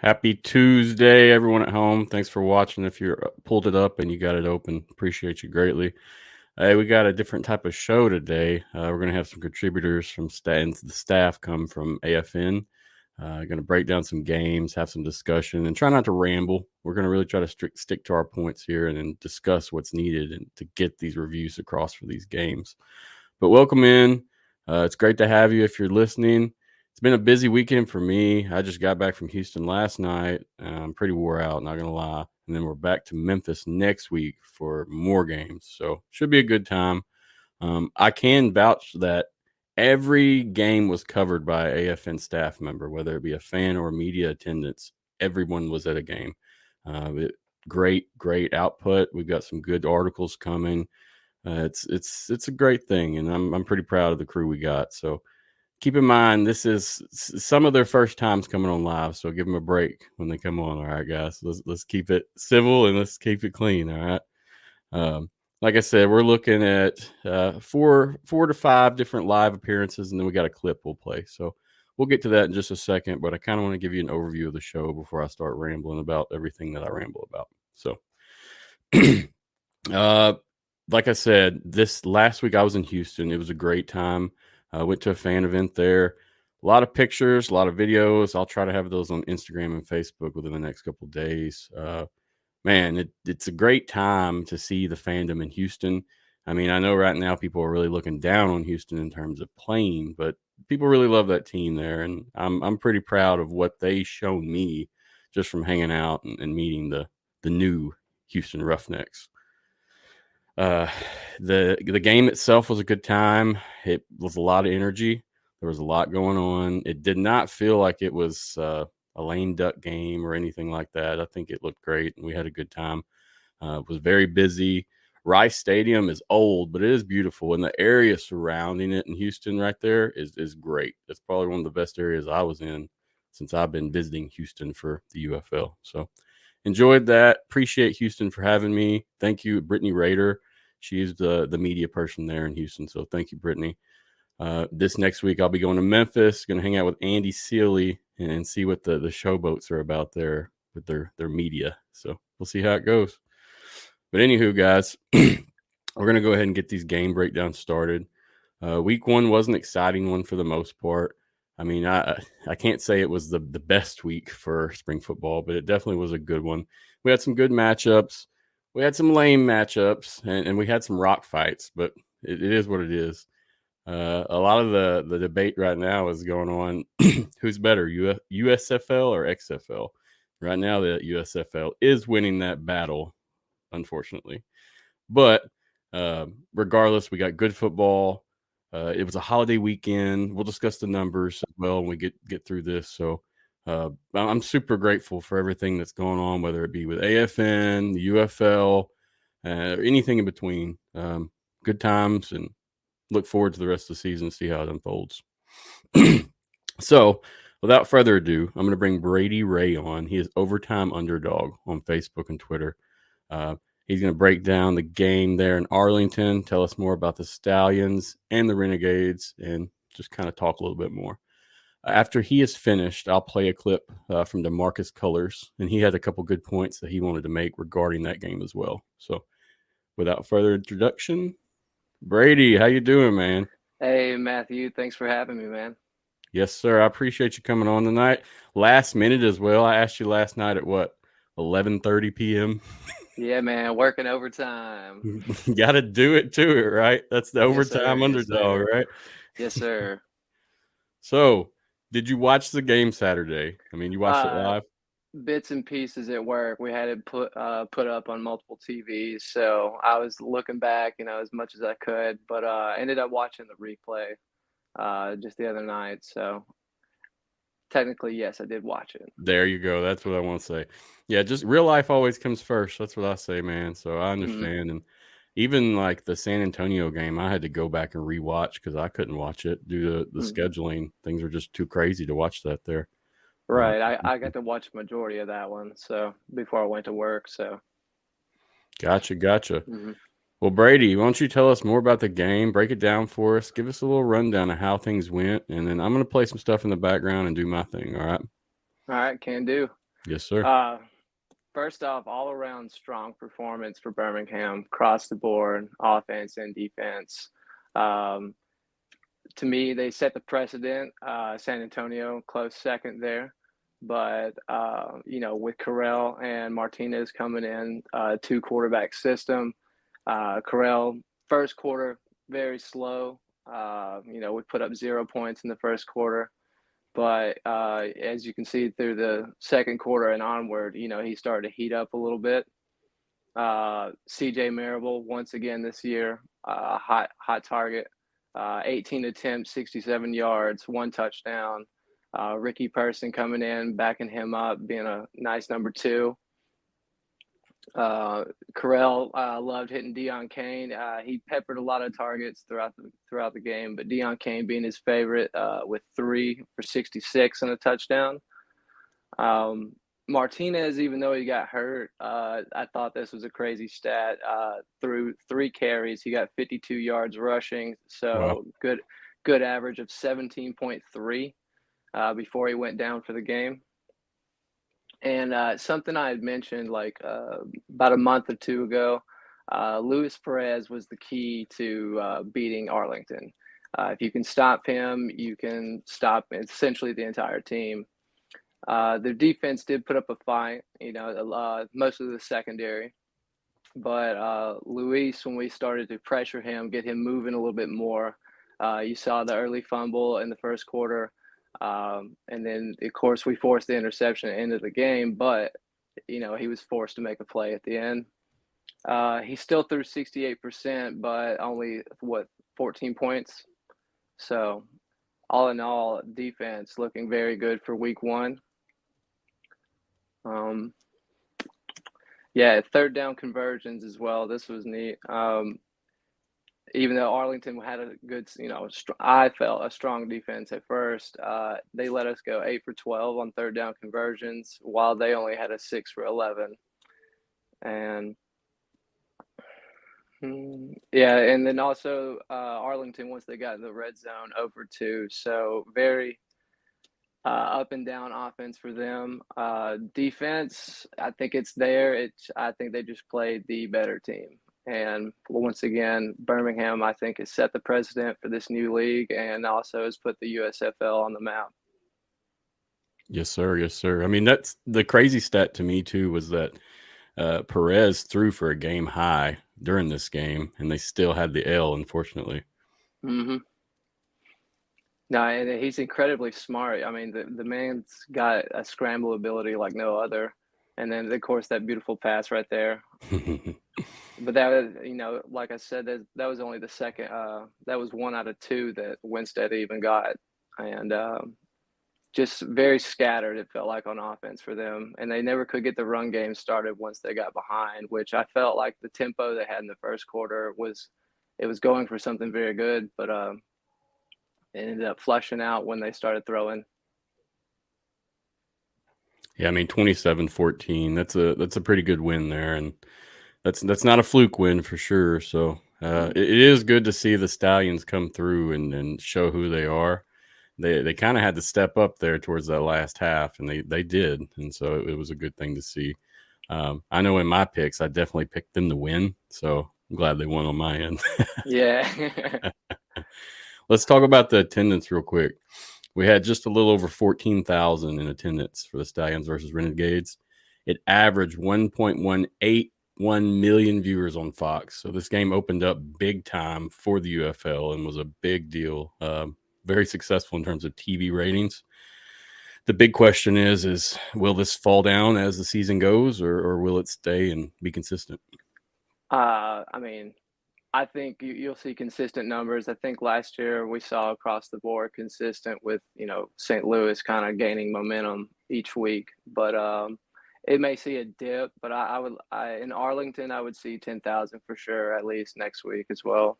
Happy Tuesday, everyone at home. Thanks for watching. If you pulled it up and you got it open, appreciate you greatly. Hey, we got a different type of show today. We're going to have some contributors from the staff come from AFN. Going to break down some games, have some discussion, and try not to ramble. We're going to really try to stick to our points here and then discuss what's needed and to get these reviews across for these games. But welcome in. It's great to have you if you're listening. It's been a busy weekend for me. I just got back from Houston last night. I'm pretty wore out, not going to lie. And then we're back to Memphis next week for more games. So should be a good time. I can vouch that every game was covered by AFN staff member, whether it be a fan or media attendance. Everyone was at a game. Great output. We've got some good articles coming. It's a great thing, and I'm pretty proud of the crew we got. So keep in mind, this is some of their first times coming on live, so give them a break when they come on. All right, guys, let's keep it civil and let's keep it clean. All right. Like I said, we're looking at 4 to 5 different live appearances, and then we got a clip we'll play. So we'll get to that in just a second, but I kind of want to give you an overview of the show before I start rambling about everything that I ramble about. So, like I said, this last week I was in Houston. It was a great time. I went to a fan event there. A lot of pictures, a lot of videos. I'll try to have those on Instagram and Facebook within the next couple of days. Man, it's a great time to see the fandom in Houston. I mean, I know right now people are really looking down on Houston in terms of playing, but people really love that team there, and I'm pretty proud of what they shown me just from hanging out and meeting the new Houston Roughnecks. The game itself was a good time. It was a lot of energy. There was a lot going on. It did not feel like it was a lame duck game or anything like that. I think it looked great, and we had a good time. It was very busy. Rice Stadium is old, but it is beautiful, and the area surrounding it in Houston right there is great. It's probably one of the best areas I was in since I've been visiting Houston for the UFL. So enjoyed that. Appreciate Houston for having me. Thank you, Brittany Rader. She's the media person there in Houston. So thank you, Brittany. This next week, I'll be going to Memphis, going to hang out with Andy Sealy and see what the Showboats are about there with their media. So we'll see how it goes. But anywho, guys, we're going to go ahead and get these game breakdowns started. Week 1 was an exciting one for the most part. I mean, I can't say it was the best week for spring football, but it definitely was a good one. We had some good matchups. We had some lame matchups, and we had some rock fights, but it is what it is. A lot of the debate right now is going on, who's better, USFL or XFL? Right now, the USFL is winning that battle, unfortunately. But regardless, we got good football. It was a holiday weekend. We'll discuss the numbers as well when we get through this. So I'm super grateful for everything that's going on, whether it be with AFN, the UFL, or anything in between. Good times, and look forward to the rest of the season to see how it unfolds. So without further ado, I'm going to bring Brady Ray on. He is Overtime Underdog on Facebook and Twitter. He's going to break down the game there in Arlington, tell us more about the Stallions and the Renegades, and just kind of talk a little bit more. After he is finished, I'll play a clip from Demarcus Colors, and he had a couple good points that he wanted to make regarding that game as well. So without further introduction, Brady, how you doing, man? Hey, Matthew. Thanks for having me, man. Yes, sir. I appreciate you coming on tonight. Last minute as well. I asked you last night at what, 11:30 p.m.? Yeah, man. Working overtime. You got to do it to it, right? That's the Overtime Underdog, right? Yes, sir. So, did you watch the game Saturday? I mean, you watched it live? Bits and pieces at work. We had it put up on multiple TVs, so I was looking back, as much as I could, but ended up watching the replay just the other night. So technically, yes, I did watch it. There you go. That's what I want to say. Yeah, just real life always comes first. That's what I say, man. So I understand. Mm-hmm. And even like the San Antonio game, I had to go back and rewatch because I couldn't watch it due to the scheduling. Things were just too crazy to watch that there. Right. I got to watch the majority of that one. So before I went to work. So. Gotcha. Mm-hmm. Well, Brady, why don't you tell us more about the game? Break it down for us. Give us a little rundown of how things went. And then I'm going to play some stuff in the background and do my thing. All right. All right. Can do. Yes, sir. First off, all around strong performance for Birmingham across the board, offense and defense. Um, to me, they set the precedent. San Antonio close second there. But, with Carell and Martinez coming in, two quarterback system, Carell, first quarter, very slow. We put up 0 points in the first quarter. But as you can see through the second quarter and onward, he started to heat up a little bit. CJ Marable, once again this year, hot target. 18 attempts, 67 yards, one touchdown. Ricky Person coming in, backing him up, being a nice number two. Carell loved hitting Deion Kane. He peppered a lot of targets throughout the game, but Deion Kane being his favorite with 3 for 66 and a touchdown. Martinez, even though he got hurt, I thought this was a crazy stat. Through 3 carries, he got 52 yards rushing, so Wow. good average of 17.3 before he went down for the game. And something I had mentioned about a month or two ago, Luis Perez was the key to beating Arlington. If you can stop him, you can stop essentially the entire team. Their defense did put up a fight, most of the secondary. But Luis, when we started to pressure him, get him moving a little bit more, you saw the early fumble in the first quarter. And then, of course, we forced the interception at the end of the game, but, he was forced to make a play at the end. He still threw 68%, but only, 14 points. So, all in all, defense looking very good for week 1. Third down conversions as well. This was neat. Even though Arlington had a good, I felt a strong defense at first, they let us go 8 for 12 on third down conversions, while they only had a 6 for 11. And and then also Arlington, once they got in the red zone, over 2. So very up and down offense for them. Defense, I think it's there. I think they just played the better team. And once again, Birmingham, I think, has set the precedent for this new league and also has put the USFL on the map. Yes, sir. Yes, sir. I mean, that's the crazy stat to me, too, was that Perez threw for a game high during this game, and they still had the L, unfortunately. Mm-hmm. No, and he's incredibly smart. I mean, the man's got a scramble ability like no other. And then, of course, that beautiful pass right there. But that was, like I said, that was only the second. That was 1 out of 2 that Winstead even got, and just very scattered. It felt like on offense for them, and they never could get the run game started once they got behind. Which I felt like the tempo they had in the first quarter was going for something very good, but it ended up flushing out when they started throwing. Yeah, I mean, 27-14. That's a pretty good win there, and that's not a fluke win for sure. So it is good to see the Stallions come through and show who they are. They kind of had to step up there towards that last half, and they did, and so it was a good thing to see. I know in my picks, I definitely picked them to win, so I'm glad they won on my end. Yeah. Let's talk about the attendance real quick. We had just a little over 14,000 in attendance for the Stallions versus Renegades. It averaged 1.181 million viewers on Fox. So this game opened up big time for the UFL and was a big deal. Very successful in terms of TV ratings. The big question is will this fall down as the season goes, or will it stay and be consistent? I mean, I think you'll see consistent numbers. I think last year we saw across the board consistent with, St. Louis kind of gaining momentum each week. But it may see a dip, but in Arlington, I would see 10,000 for sure, at least next week as well.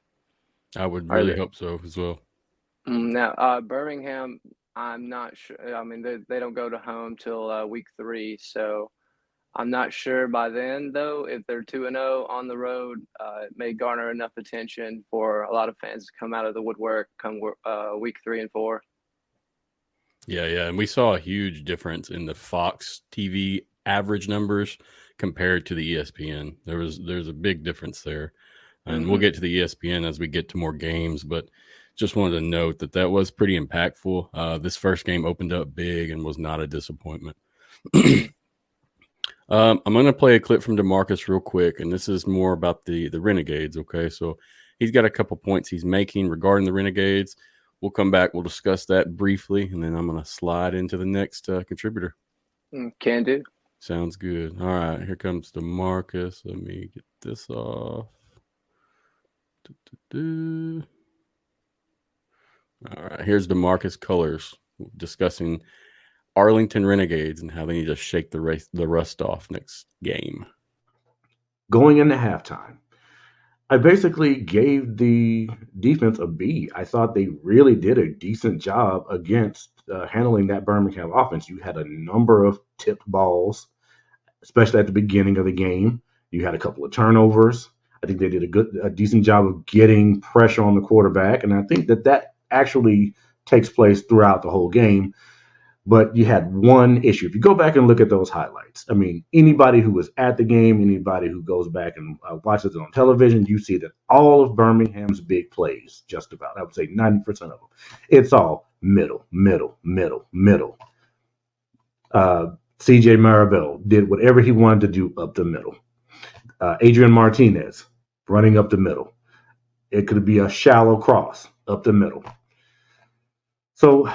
I would really hope so as well. Now, Birmingham, I'm not sure. I mean, they don't go to home till week 3, so I'm not sure by then, though, if they're 2-0 on the road, it may garner enough attention for a lot of fans to come out of the woodwork come week 3 and 4. Yeah, and we saw a huge difference in the Fox TV average numbers compared to the ESPN. There's a big difference there, and we'll get to the ESPN as we get to more games. But just wanted to note that was pretty impactful. This first game opened up big and was not a disappointment. I'm going to play a clip from Demarcus real quick, and this is more about the Renegades. Okay, so he's got a couple points he's making regarding the Renegades. We'll come back. We'll discuss that briefly, and then I'm going to slide into the next contributor. Can do. Sounds good. All right, here comes Demarcus. Let me get this off. All right, here's Demarcus Colors discussing Arlington Renegades and how they need to shake the rust off next game. Going into halftime, I basically gave the defense a B. I thought they really did a decent job against handling that Birmingham offense. You had a number of tipped balls, especially at the beginning of the game. You had a couple of turnovers. I think they did a decent job of getting pressure on the quarterback, and I think that actually takes place throughout the whole game. But you had one issue. If you go back and look at those highlights, I mean, anybody who was at the game, anybody who goes back and watches it on television, you see that all of Birmingham's big plays, just about, I would say 90% of them, it's all middle. CJ Marabell did whatever he wanted to do up the middle. Adrian Martinez running up the middle. It could be a shallow cross up the middle. So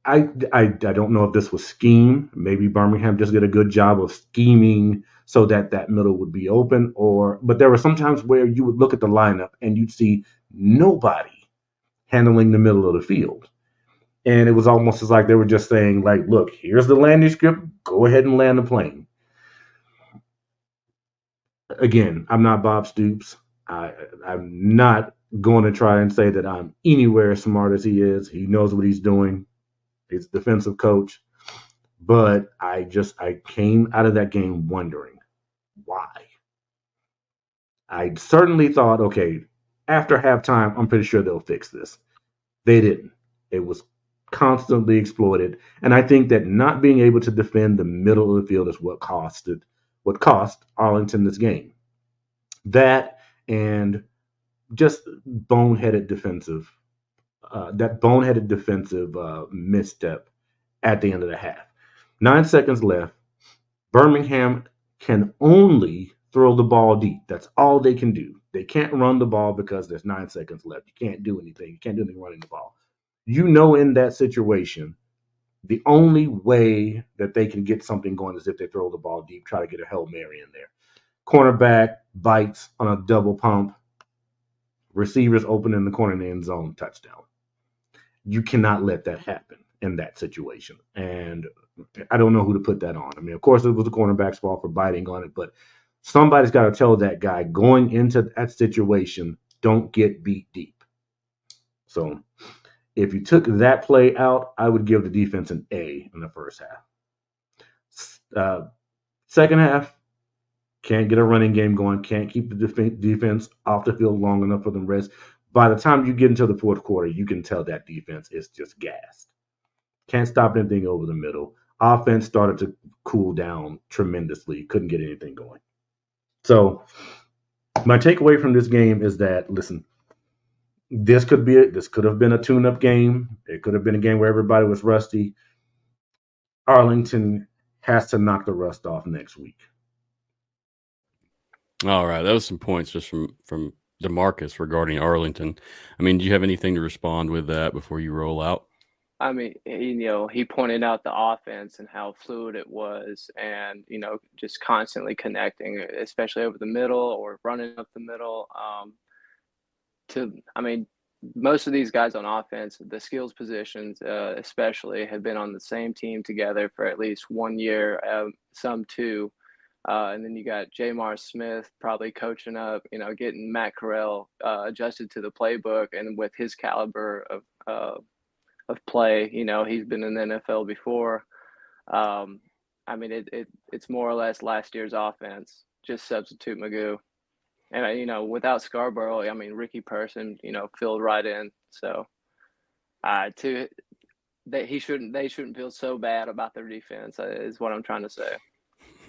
I don't know if this was scheme. Maybe Birmingham just did a good job of scheming so that middle would be open. But there were some times where you would look at the lineup and you'd see nobody handling the middle of the field. And it was almost as like they were just saying, like, look, here's the landing script. Go ahead and land the plane. Again, I'm not Bob Stoops. I'm not going to try and say that I'm anywhere as smart as he is. He knows what he's doing. He's a defensive coach. But I came out of that game wondering why. I certainly thought, okay, after halftime, I'm pretty sure they'll fix this. They didn't. It was constantly exploited. And I think that not being able to defend the middle of the field is what cost Arlington this game. That and just boneheaded defensive misstep at the end of the half. 9 seconds left. Birmingham can only throw the ball deep. That's all they can do. They can't run the ball because there's 9 seconds left. You can't do anything. You can't do anything running the ball. You know, in that situation, the only way that they can get something going is if they throw the ball deep, try to get a Hail Mary in there. Cornerback bites on a double pump. Receivers open in the corner in the end zone, touchdown. You cannot let that happen in that situation. And I don't know who to put that on. I mean, of course, it was the cornerback's fault for biting on it, but somebody's got to tell that guy going into that situation, don't get beat deep. So if you took that play out, I would give the defense an A in the first half. Second half, can't get a running game going, can't keep the defense off the field long enough for them rest. By the time you get into the fourth quarter, you can tell that defense is just gassed. Can't stop anything over the middle. Offense started to cool down tremendously. Couldn't get anything going. So my takeaway from this game is that, listen, this could have been a tune-up game. It could have been a game where everybody was rusty. Arlington has to knock the rust off next week. All right, that was some points just from Demarcus regarding Arlington. I mean, do you have anything to respond with that before you roll out? I mean, he pointed out the offense and how fluid it was, and just constantly connecting, especially over the middle or running up the middle. Most of these guys on offense, the skills positions especially, have been on the same team together for at least 1 year, some 2. And then you got Jamar Smith probably coaching up, getting Matt Corral adjusted to the playbook, and with his caliber of play, he's been in the NFL before. It's more or less last year's offense, just substitute Magoo. And, without Scarborough, Ricky Person, filled right in. So, they shouldn't feel so bad about their defense. Is what I'm trying to say.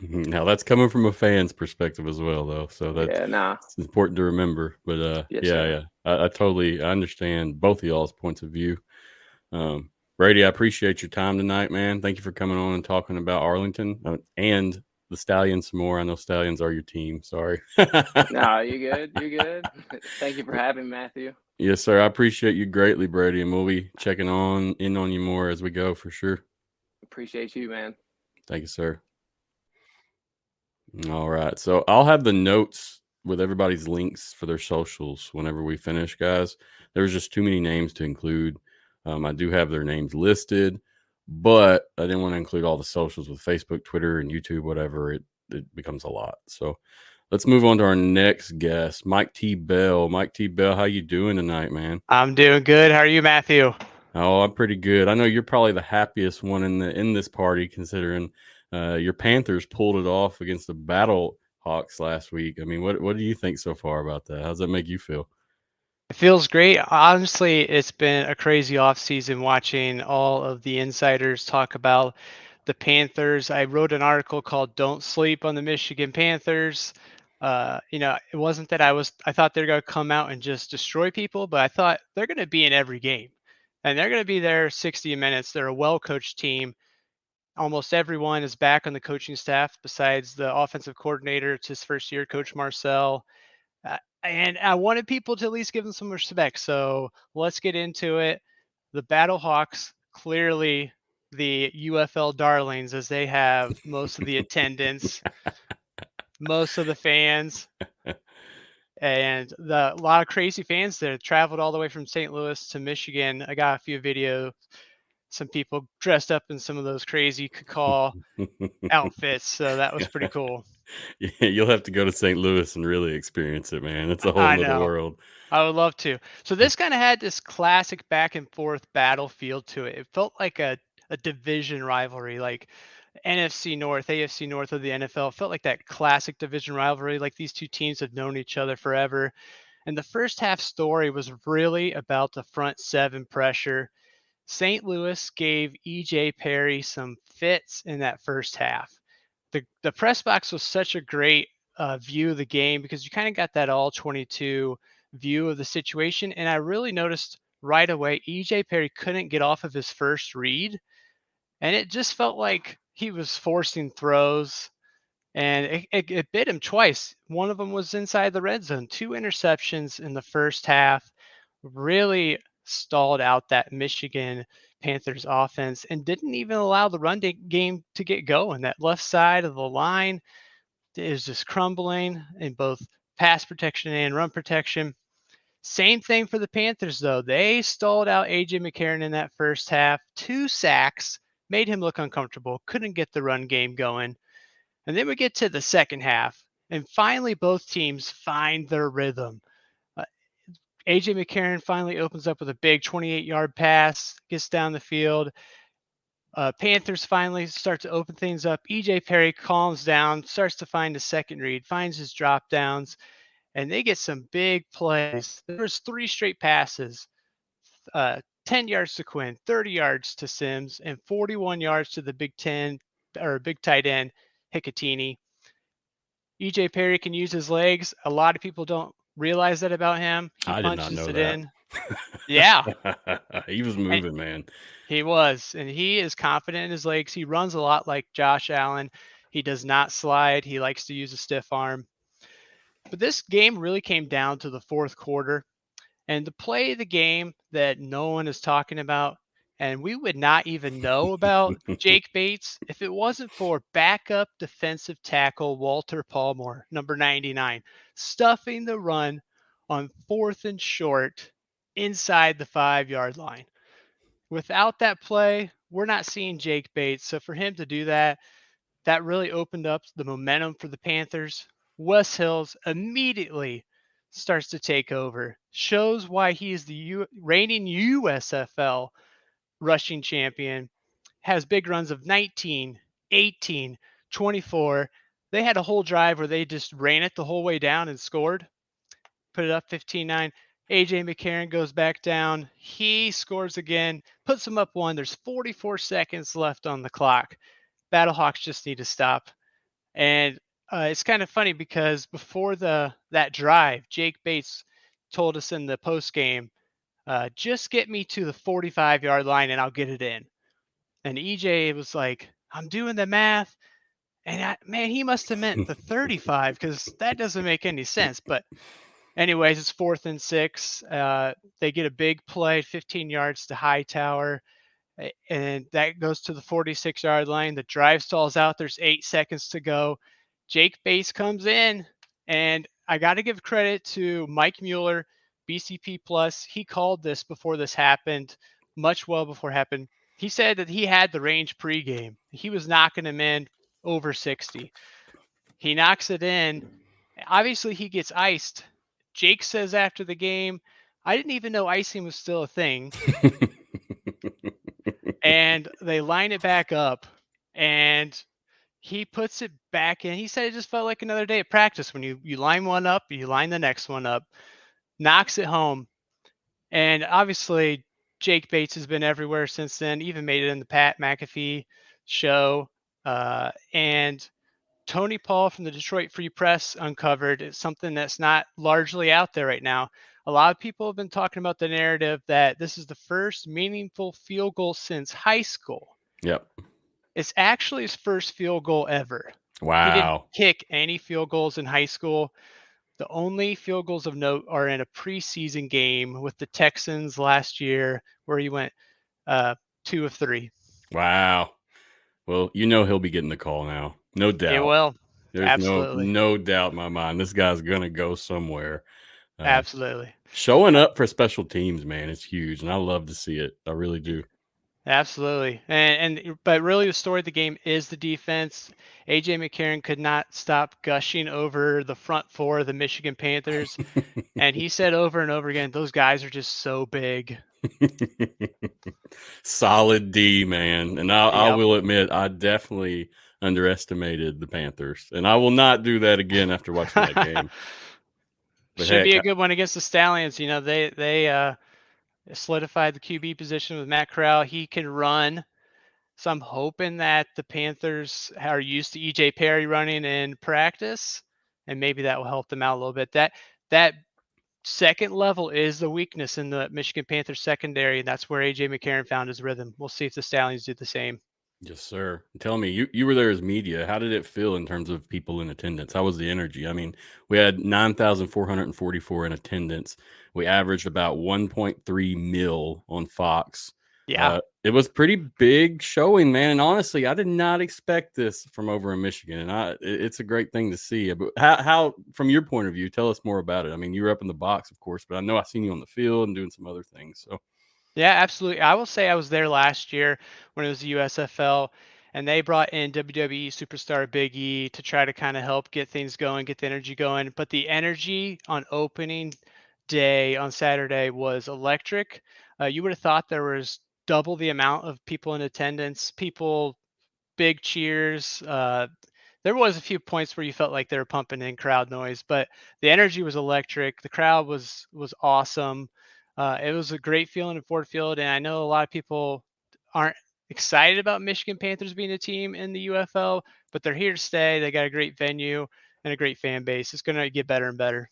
Now that's coming from a fan's perspective as well, though. So that's it's important to remember. But I totally understand both of y'all's points of view. Brady, I appreciate your time tonight, man. Thank you for coming on and talking about Arlington and the Stallions some more. I know Stallions are your team. Sorry. No, you good. You're good. Thank you for having me, Matthew. Yes, sir. I appreciate you greatly, Brady, and we'll be checking in on you more as we go for sure. Appreciate you, man. Thank you, sir. All right. So I'll have the notes with everybody's links for their socials whenever we finish, guys. There's just too many names to include. I do have their names listed, but I didn't want to include all the socials with Facebook, Twitter, and YouTube, whatever. It becomes a lot. So let's move on to our next guest, Mike T. Bell. Mike T. Bell, how you doing tonight, man? I'm doing good. How are you, Matthew? Oh, I'm pretty good. I know you're probably the happiest one in this party, considering your Panthers pulled it off against the Battlehawks last week. I mean, what do you think so far about that? How does that make you feel? It feels great. Honestly, it's been a crazy offseason watching all of the insiders talk about the Panthers. I wrote an article called "Don't Sleep on the Michigan Panthers." It wasn't that I thought they're going to come out and just destroy people, but I thought they're going to be in every game, and they're going to be there 60 minutes. They're a well-coached team. Almost everyone is back on the coaching staff besides the offensive coordinator. It's his first year, Coach Marcel. And I wanted people to at least give them some respect. So let's get into it. The Battlehawks, clearly the UFL darlings, as they have most of the attendance, most of the fans, and a lot of crazy fans that traveled all the way from St. Louis to Michigan. I got a few videos, some people dressed up in some of those crazy cacaw outfits. So that was pretty cool. Yeah, you'll have to go to St. Louis and really experience it, man. It's a whole other world. I would love to. So this kind of had this classic back and forth battlefield to it. It felt like a division rivalry, like NFC North, AFC North of the NFL. It felt like that classic division rivalry, like these two teams have known each other forever. And the first half story was really about the front seven pressure. St. Louis gave E.J. Perry some fits in that first half. The press box was such a great view of the game because you kind of got that all 22 view of the situation. And I really noticed right away, E.J. Perry couldn't get off of his first read. And it just felt like he was forcing throws. And it bit him twice. One of them was inside the red zone. 2 interceptions in the first half really stalled out that Michigan Panthers offense and didn't even allow the run game to get going. That left side of the line is just crumbling in both pass protection and run protection. Same thing for the Panthers, though. They stalled out A.J. McCarron in that first half. 2 sacks, made him look uncomfortable, couldn't get the run game going. And then we get to the second half, and finally both teams find their rhythm. A.J. McCarron finally opens up with a big 28-yard pass, gets down the field. Panthers finally start to open things up. E.J. Perry calms down, starts to find a second read, finds his drop downs, and they get some big plays. There's 3 straight passes, 10 yards to Quinn, 30 yards to Sims, and 41 yards to the Big tight end, Hicatini. E.J. Perry can use his legs. A lot of people don't realize that about him. I did not know that. In. Yeah. He was moving, man. He was, and he is confident in his legs. He runs a lot like Josh Allen. He does not slide. He likes to use a stiff arm. But this game really came down to the fourth quarter. And the play of the game that no one is talking about, and we would not even know about Jake Bates if it wasn't for backup defensive tackle Walter Palmer, number 99, stuffing the run on 4th and short inside the 5-yard line. Without that play, we're not seeing Jake Bates. So for him to do that, that really opened up the momentum for the Panthers. Wes Hills immediately starts to take over, shows why he is the reigning USFL rushing champion, has big runs of 19, 18, 24. They had a whole drive where they just ran it the whole way down and scored, put it up 15-9. AJ McCarron goes back down. He scores again, puts them up 1. There's 44 seconds left on the clock. Battlehawks just need to stop. And it's kind of funny because before that drive, Jake Bates told us in the post game, just get me to the 45-yard line and I'll get it in. And EJ was like, I'm doing the math. And man, he must have meant the 35 because that doesn't make any sense. But anyways, it's 4th and 6. They get a big play, 15 yards to Hightower. And that goes to the 46-yard line. The drive stalls out. There's 8 seconds to go. Jake Bates comes in, and I got to give credit to Mike Mueller, BCP Plus. He called this before this happened, much well before it happened. He said that he had the range pregame. He was knocking him in over 60. He knocks it in. Obviously, he gets iced. Jake says after the game, I didn't even know icing was still a thing. And they line it back up, and he puts it back in. He said it just felt like another day of practice when you line one up, you line the next one up, knocks it home. And obviously, Jake Bates has been everywhere since then, even made it in the Pat McAfee show. And Tony Paul from the Detroit Free Press uncovered something that's not largely out there right now. A lot of people have been talking about the narrative that this is the first meaningful field goal since high school. Yep. It's actually his first field goal ever. Wow. He didn't kick any field goals in high school. The only field goals of note are in a preseason game with the Texans last year where he went 2 of 3. Wow. Well, he'll be getting the call now. No doubt. He will. There's Absolutely. no doubt in my mind. This guy's going to go somewhere. Absolutely. Showing up for special teams, man, it's huge, and I love to see it. I really do. Absolutely. But really the story of the game is the defense. AJ McCarron could not stop gushing over the front four of the Michigan Panthers. And he said over and over again, those guys are just so big. Solid D, man. And I will admit, I definitely underestimated the Panthers. And I will not do that again after watching that game. But Should be a good one against the Stallions. They solidified the QB position with Matt Corral. He can run. So I'm hoping that the Panthers are used to EJ Perry running in practice, and maybe that will help them out a little bit. That second level is the weakness in the Michigan Panthers secondary, and that's where AJ McCarron found his rhythm. We'll see if the Stallions do the same. Yes, sir. Tell me, you were there as media. How did it feel in terms of people in attendance? How was the energy? I mean, we had 9,444 in attendance. We averaged about 1.3 mil on Fox. Yeah. It was pretty big showing, man. And honestly, I did not expect this from over in Michigan. And it's a great thing to see. But how, from your point of view, tell us more about it. I mean, you were up in the box, of course, but I know I've seen you on the field and doing some other things. So. Yeah, absolutely. I will say I was there last year when it was the USFL, and they brought in WWE superstar Big E to try to kind of help get things going, get the energy going. But the energy on opening day on Saturday was electric. You would have thought there was double the amount of people in attendance, big cheers. There was a few points where you felt like they were pumping in crowd noise, but the energy was electric. The crowd was awesome. It was a great feeling in Ford Field, and I know a lot of people aren't excited about Michigan Panthers being a team in the UFL, but they're here to stay. They got a great venue and a great fan base. It's going to get better and better.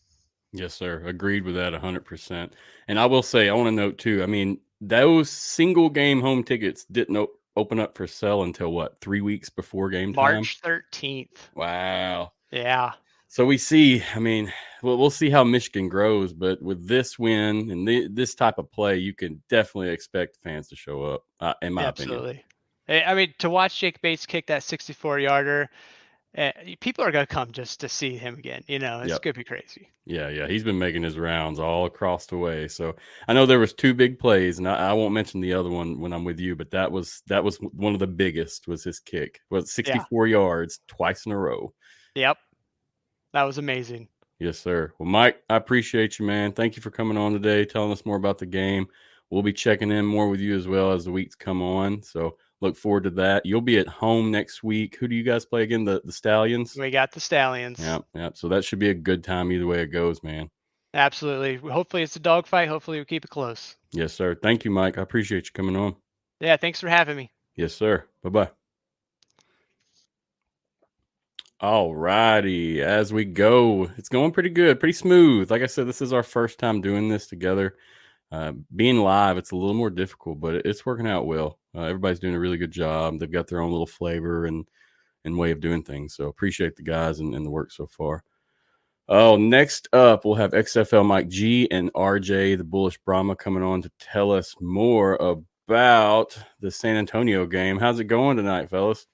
Yes, sir. Agreed with that 100%. And I will say, I want to note too, I mean, those single game home tickets didn't open up for sale until 3 weeks before game time? March 13th. Wow. Yeah. So we see, I mean, we'll see how Michigan grows, but with this win and this type of play, you can definitely expect fans to show up, in my opinion. Absolutely. I mean, to watch Jake Bates kick that 64-yarder, people are going to come just to see him again. It's going to be crazy. Yeah. He's been making his rounds all across the way. So I know there was 2 big plays, and I won't mention the other one when I'm with you, but that was one of the biggest was his kick. Was 64 yards twice in a row. Yep. That was amazing. Yes, sir. Well, Mike, I appreciate you, man. Thank you for coming on today, telling us more about the game. We'll be checking in more with you as well as the weeks come on. So look forward to that. You'll be at home next week. Who do you guys play again? The Stallions? We got the Stallions. Yeah. So that should be a good time either way it goes, man. Absolutely. Hopefully it's a dogfight. Hopefully we keep it close. Yes, sir. Thank you, Mike. I appreciate you coming on. Yeah, thanks for having me. Yes, sir. Bye-bye. All righty. As we go, it's going pretty good, pretty smooth. Like I said, this is our first time doing this together. Being live, it's a little more difficult, but it's working out well. Everybody's doing a really good job. They've got their own little flavor and way of doing things. So appreciate the guys and the work so far. Oh, next up, we'll have XFL Mike G and RJ, the Bullish Brahma, coming on to tell us more about the San Antonio game. How's it going tonight, fellas?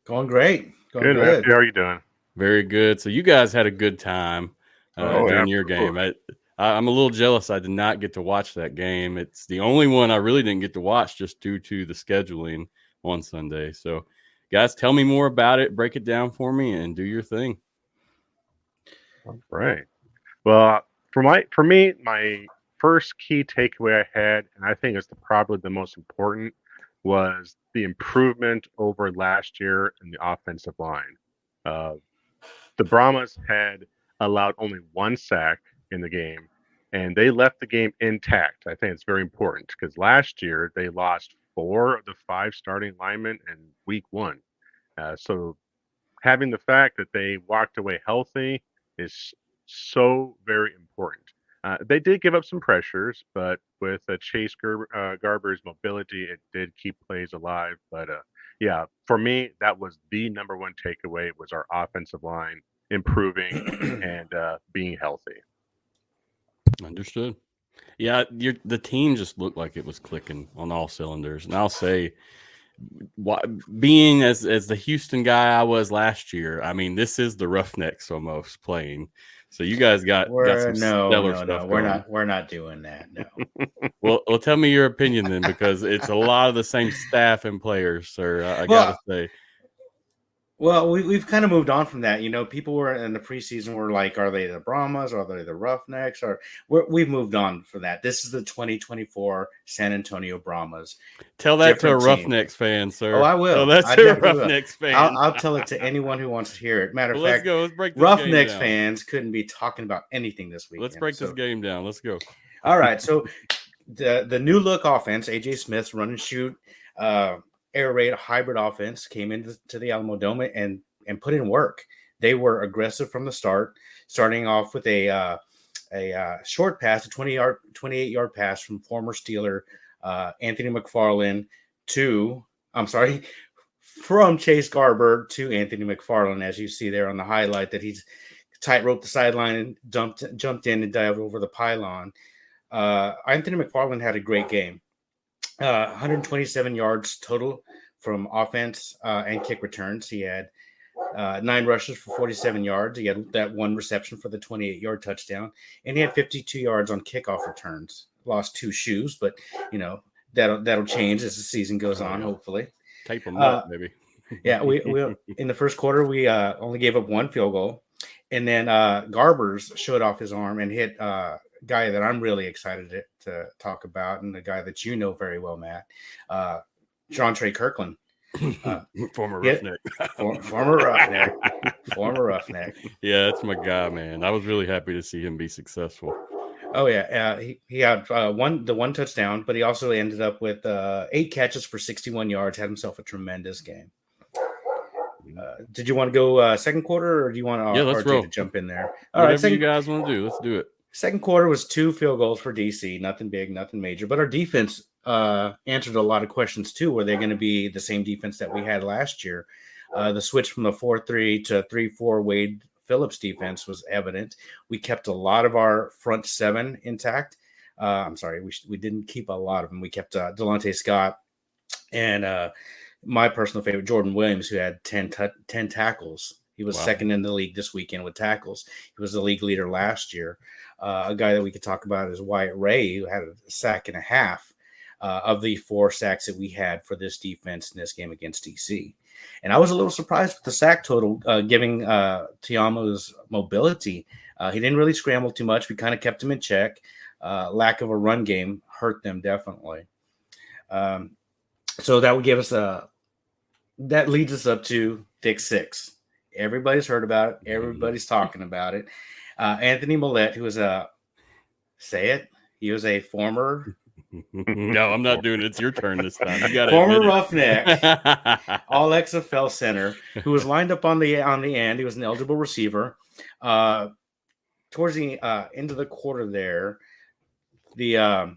Going great. Good. How are you doing? Very good. So you guys had a good time during your game. I'm a little jealous. I did not get to watch that game. It's the only one I really didn't get to watch just due to the scheduling on Sunday. So, guys, tell me more about it. Break it down for me and do your thing. All right. Well, for me, my first key takeaway I had, and I think it's probably the most important, was the improvement over last year in the offensive line. The Brahmas had allowed only one sack in the game, and they left the game intact. I think it's very important because last year they lost 4 of the 5 starting linemen in week 1. So having the fact that they walked away healthy is so very important. They did give up some pressures, but with Chase Garber's mobility, it did keep plays alive. But yeah, for me, that was the number one takeaway, was our offensive line improving and being healthy. Understood. Yeah, the team just looked like it was clicking on all cylinders. And I'll say, being as the Houston guy I was last year, I mean, this is the Roughnecks almost playing. So you guys got some stellar stuff. We're not doing that. No. well, tell me your opinion then, because it's a lot of the same staff and players, sir. I gotta say. Well, we've kind of moved on from that. You know, people were in the preseason were like, are they the Brahmas? Or are they the Roughnecks? Or we've moved on from that. This is the 2024 San Antonio Brahmas. Tell that to a Roughnecks fan, sir. Oh, I will. Tell that to a Roughnecks fan. I'll tell it to anyone who wants to hear it. Matter of fact, let's break this Roughnecks fans couldn't be talking about anything this week. Let's break this game down. Let's go. All right. So the new look offense, AJ Smith's run and shoot, air raid hybrid offense came into the Alamo Dome and put in work. They were aggressive from the start, starting off with a short pass, a 28-yard pass from former Steeler Anthony McFarland from Chase Garber to Anthony McFarland, as you see there on the highlight, that he's tightrope the sideline and jumped in and dived over the pylon. Anthony McFarland had a great game. 127 yards total from offense and kick returns. He had 9 rushes for 47 yards. He had that 1 reception for the 28-yard touchdown, and he had 52 yards on kickoff returns. Lost 2 shoes, but you know that'll change as the season goes on. Hopefully, tape them up, maybe. Yeah, we in the first quarter we only gave up 1 field goal, and then Garbers showed off his arm and hit guy that I'm really excited to talk about, and the guy that you know very well, Matt, John Trey Kirkland, former Roughneck. former Roughneck. Yeah, that's my guy, man. I was really happy to see him be successful. Oh yeah, he had one touchdown, but he also ended up with 8 catches for 61 yards. Had himself a tremendous game. Did you want to go second quarter, or do you want let's roll. to jump in there? All right, whatever you guys want to do, let's do it. Second quarter was 2 field goals for DC. Nothing big, nothing major. But our defense answered a lot of questions too. Were they going to be the same defense that we had last year? The switch from the 4-3 to 3-4 Wade Phillips defense was evident. We kept a lot of our front 7 intact. I'm sorry, we didn't keep a lot of them. We kept Delonte Scott and my personal favorite, Jordan Williams, who had 10 tackles. He was second in the league this weekend with tackles. He was the league leader last year. A guy that we could talk about is Wyatt Ray, who had a sack and a half of the 4 sacks that we had for this defense in this game against DC. And I was a little surprised with the sack total, giving Tiamo's mobility. He didn't really scramble too much. We kind of kept him in check. Lack of a run game hurt them definitely. So that would give us that leads us up to Thick 6. Everybody's heard about it. Everybody's talking about it. Anthony Millette, who was he was a former No, I'm not doing it. It's your turn this time. You got to former admit Roughneck, all XFL center, who was lined up on the end. He was an eligible receiver. Towards the end of the quarter there, the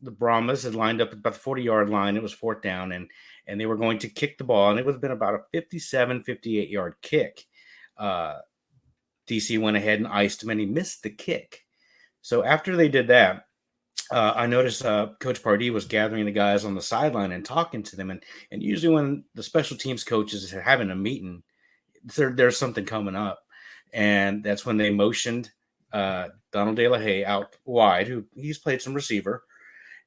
Brahmas had lined up at about the 40-yard line. It was fourth down, and they were going to kick the ball, and it would have been about a 57, 58-yard kick. DC went ahead and iced him, and he missed the kick. So after they did that, I noticed Coach Pardee was gathering the guys on the sideline and talking to them. And usually when the special teams coaches are having a meeting, there's something coming up. And that's when they motioned Donald De La Haye out wide, who he's played some receiver.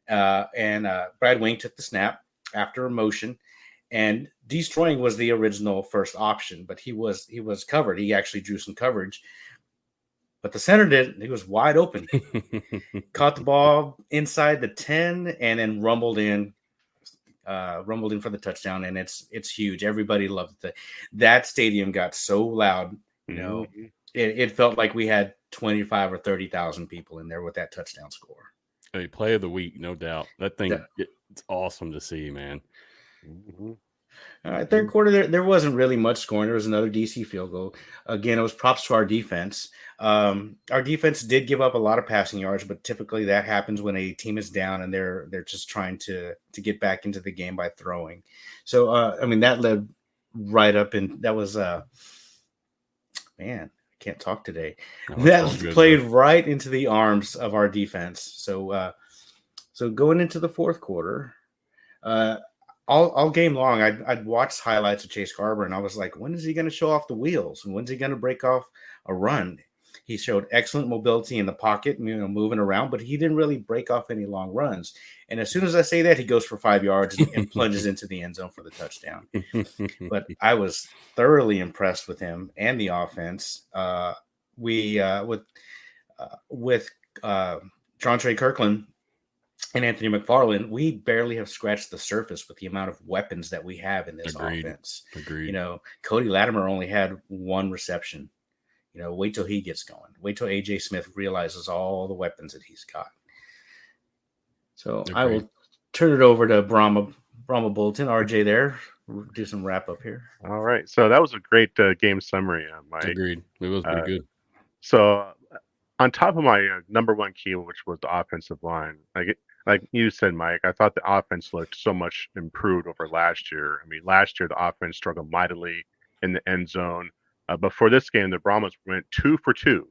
And Brad Wing took the snap after a motion. And destroying was the original first option, but he was covered. He actually drew some coverage. But the center didn't. He was wide open. Caught the ball inside the 10 and then rumbled in for the touchdown. And it's huge. Everybody loved it. That stadium got so loud. You know, it felt like we had 25 or 30,000 people in there with that touchdown score. Hey, play of the week, no doubt. That thing, it's awesome to see, man. All right, third quarter, there wasn't really much scoring. There was another DC field goal. Again, it was props to our defense. Our defense did give up a lot of passing yards, but typically that happens when a team is down and they're just trying to get back into the game by throwing. So, that led right up, and that was man, I can't talk today. That played right into the arms of our defense. So going into the fourth quarter, all game long, I'd watched highlights of Chase Garber, and I was like, when is he going to show off the wheels? And when's he going to break off a run? He showed excellent mobility in the pocket, moving around, but he didn't really break off any long runs. And as soon as I say that, he goes for 5 yards and plunges into the end zone for the touchdown. But I was thoroughly impressed with him and the offense. With Jontre Kirkland and Anthony McFarland, we barely have scratched the surface with the amount of weapons that we have in this offense. Agreed. Cody Latimer only had one reception. Wait till he gets going. Wait till AJ Smith realizes all the weapons that he's got. So agreed. I will turn it over to Brahma Bulletin. RJ there. We'll do some wrap up here. All right. So that was a great game summary, Mike. Agreed. It was pretty good. So on top of my number one key, which was the offensive line, like you said, Mike, I thought the offense looked so much improved over last year. Last year the offense struggled mightily in the end zone. But for this game, the Brahmas went 2 for 2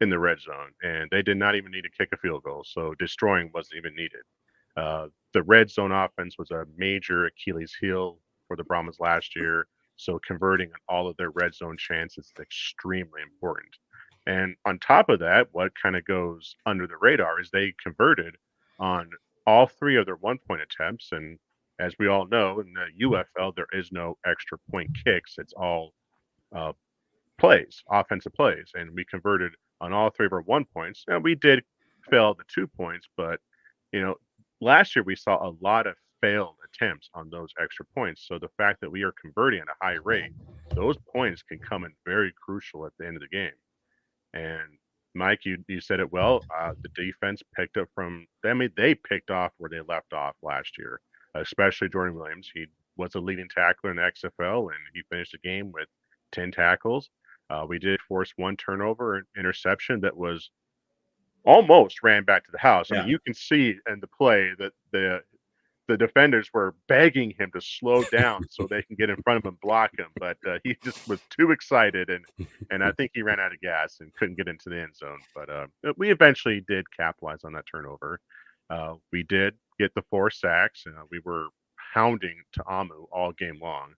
in the red zone, and they did not even need to kick a field goal, so destroying wasn't even needed. The red zone offense was a major Achilles heel for the Brahmas last year, so converting on all of their red zone chances is extremely important. And on top of that, what kind of goes under the radar is they converted on all 3 of their one-point attempts, and as we all know, in the UFL, there is no extra point kicks. It's all offensive plays, and we converted on all 3 of our 1 points. And we did fail the 2 points, but last year we saw a lot of failed attempts on those extra points. So the fact that we are converting at a high rate, those points can come in very crucial at the end of the game. And Mike, you said it well. The defense picked up they picked off where they left off last year, especially Jordan Williams. He was a leading tackler in the XFL, and he finished the game with 10 tackles. We did force 1 turnover, an interception that was almost ran back to the house. Yeah. You can see in the play that the defenders were begging him to slow down so they can get in front of him and block him, but he just was too excited, and I think he ran out of gas and couldn't get into the end zone. But we eventually did capitalize on that turnover. We did get the 4 sacks, and we were hounding Ta'amu all game long,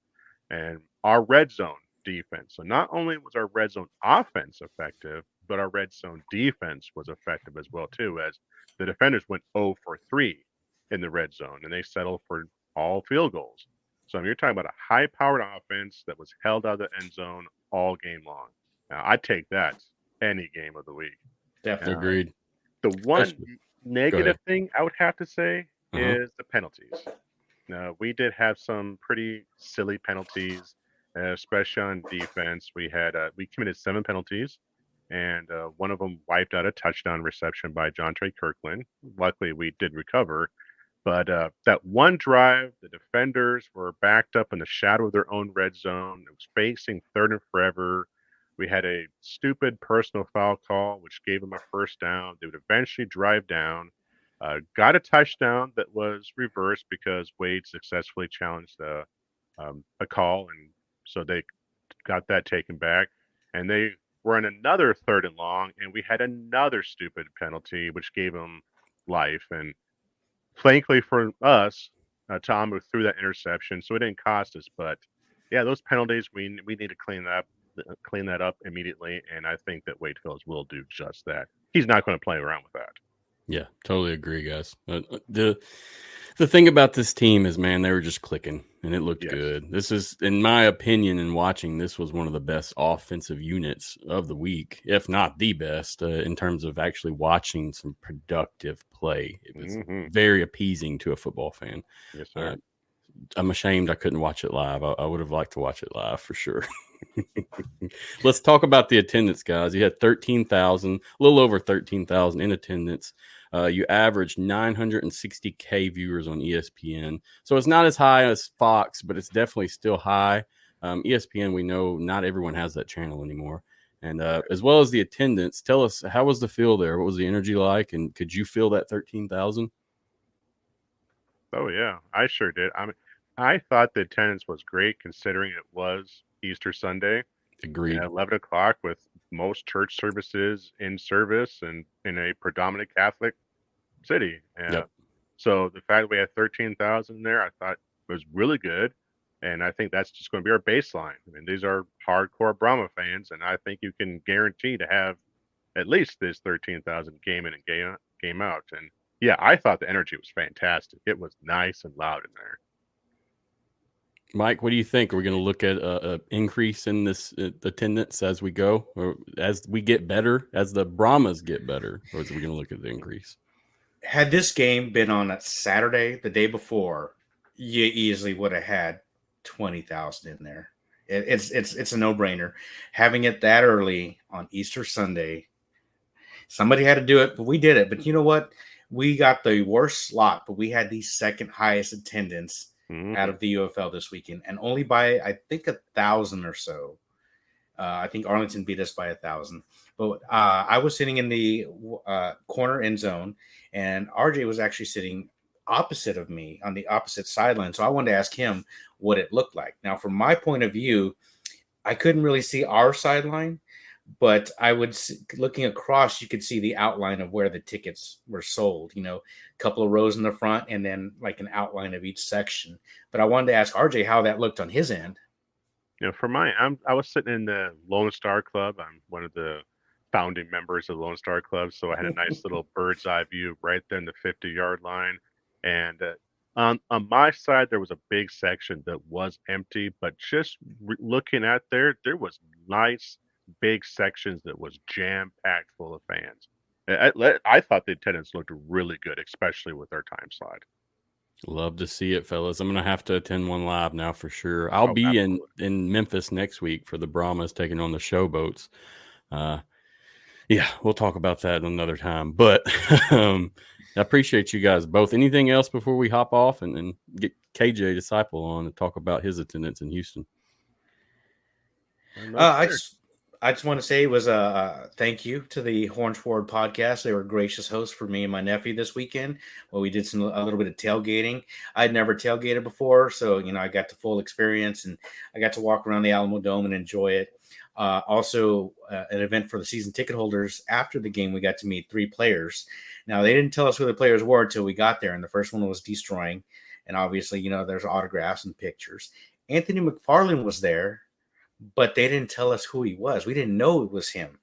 and our red zone defense. So not only was our red zone offense effective, but our red zone defense was effective as well too, as the defenders went 0 for 3 in the red zone, and they settled for all field goals. So you're talking about a high-powered offense that was held out of the end zone all game long. Now, I'd take that any game of the week. Definitely. Agreed. The one negative thing I would have to say is the penalties. Now, we did have some pretty silly penalties, especially on defense. We committed 7 penalties. and one of them wiped out a touchdown reception by Jontre Kirkland. Luckily, we did recover. But that one drive, the defenders were backed up in the shadow of their own red zone. It was facing 3rd and forever. We had a stupid personal foul call, which gave them a first down. They would eventually drive down, got a touchdown that was reversed because Wade successfully challenged a call, and so they got that taken back. And they were in another 3rd and long, and we had another stupid penalty, which gave them life. And thankfully for us, Tom threw that interception, so it didn't cost us. But yeah, those penalties, we need to clean that up immediately, and I think that Wade Phillips will do just that. He's not going to play around with that. Yeah, totally agree, guys. The thing about this team is, man, they were just clicking, and it looked good. This is, in my opinion, in watching, this was one of the best offensive units of the week, if not the best, in terms of actually watching some productive play. It was very appeasing to a football fan. Yes, sir. I'm ashamed I couldn't watch it live. I would have liked to watch it live for sure. Let's talk about the attendance, guys. You had 13,000, a little over 13,000 in attendance. You averaged 960K viewers on ESPN. So it's not as high as Fox, but it's definitely still high. ESPN, we know not everyone has that channel anymore. And as well as the attendance, tell us, how was the feel there? What was the energy like? And could you feel that 13,000? Oh, yeah, I sure did. I thought the attendance was great considering it was Easter Sunday. Agreed. At 11 o'clock with most church services in service and in a predominant Catholic city. So the fact that we had 13,000 there, I thought was really good. And I think that's just going to be our baseline. I mean, these are hardcore Brahma fans, and I think you can guarantee to have at least this 13,000 game in and game out. And yeah, I thought the energy was fantastic. It was nice and loud in there. Mike, what do you think? Are we going to look at an increase in this attendance as we go, or as we get better, as the Brahmas get better, or is we going to look at the increase? Had this game been on a Saturday, the day before, you easily would have had 20,000 in there. It's a no-brainer. Having it that early on Easter Sunday, somebody had to do it, but we did it. But you know what? We got the worst slot, but we had the second highest attendance out of the UFL this weekend, and only by, I think, 1,000 or so. I think Arlington beat us by 1,000. But I was sitting in the corner end zone, and RJ was actually sitting opposite of me on the opposite sideline. So I wanted to ask him what it looked like. Now, from my point of view, I couldn't really see our sideline, but I would, looking across, you could see the outline of where the tickets were sold, you know, a couple of rows in the front and then like an outline of each section. But I wanted to ask RJ how that looked on his end. You know, for mine, I was sitting in the Lone Star Club. I'm one of the founding members of the Lone Star Club. So I had a nice little bird's eye view right there in the 50-yard line. And on my side, there was a big section that was empty, but just looking at there was nice big sections that was jam-packed full of fans. I thought the attendance looked really good, especially with our time slide. Love to see it, fellas. I'm going to have to attend one live now for sure. I'll be in Memphis next week for the Brahmas taking on the Showboats. Yeah, we'll talk about that another time. But I appreciate you guys both. Anything else before we hop off and get KJ Disciple on to talk about his attendance in Houston? I just want to say it was a thank you to the Horns Forward podcast. They were gracious hosts for me and my nephew this weekend. Well, we did a little bit of tailgating. I'd never tailgated before, so I got the full experience and I got to walk around the Alamo Dome and enjoy it. Also, an event for the season ticket holders. After the game, we got to meet 3 players. Now, they didn't tell us who the players were until we got there, and the first one was Destroying, and obviously, there's autographs and pictures. Anthony McFarland was there, but they didn't tell us who he was. We didn't know it was him.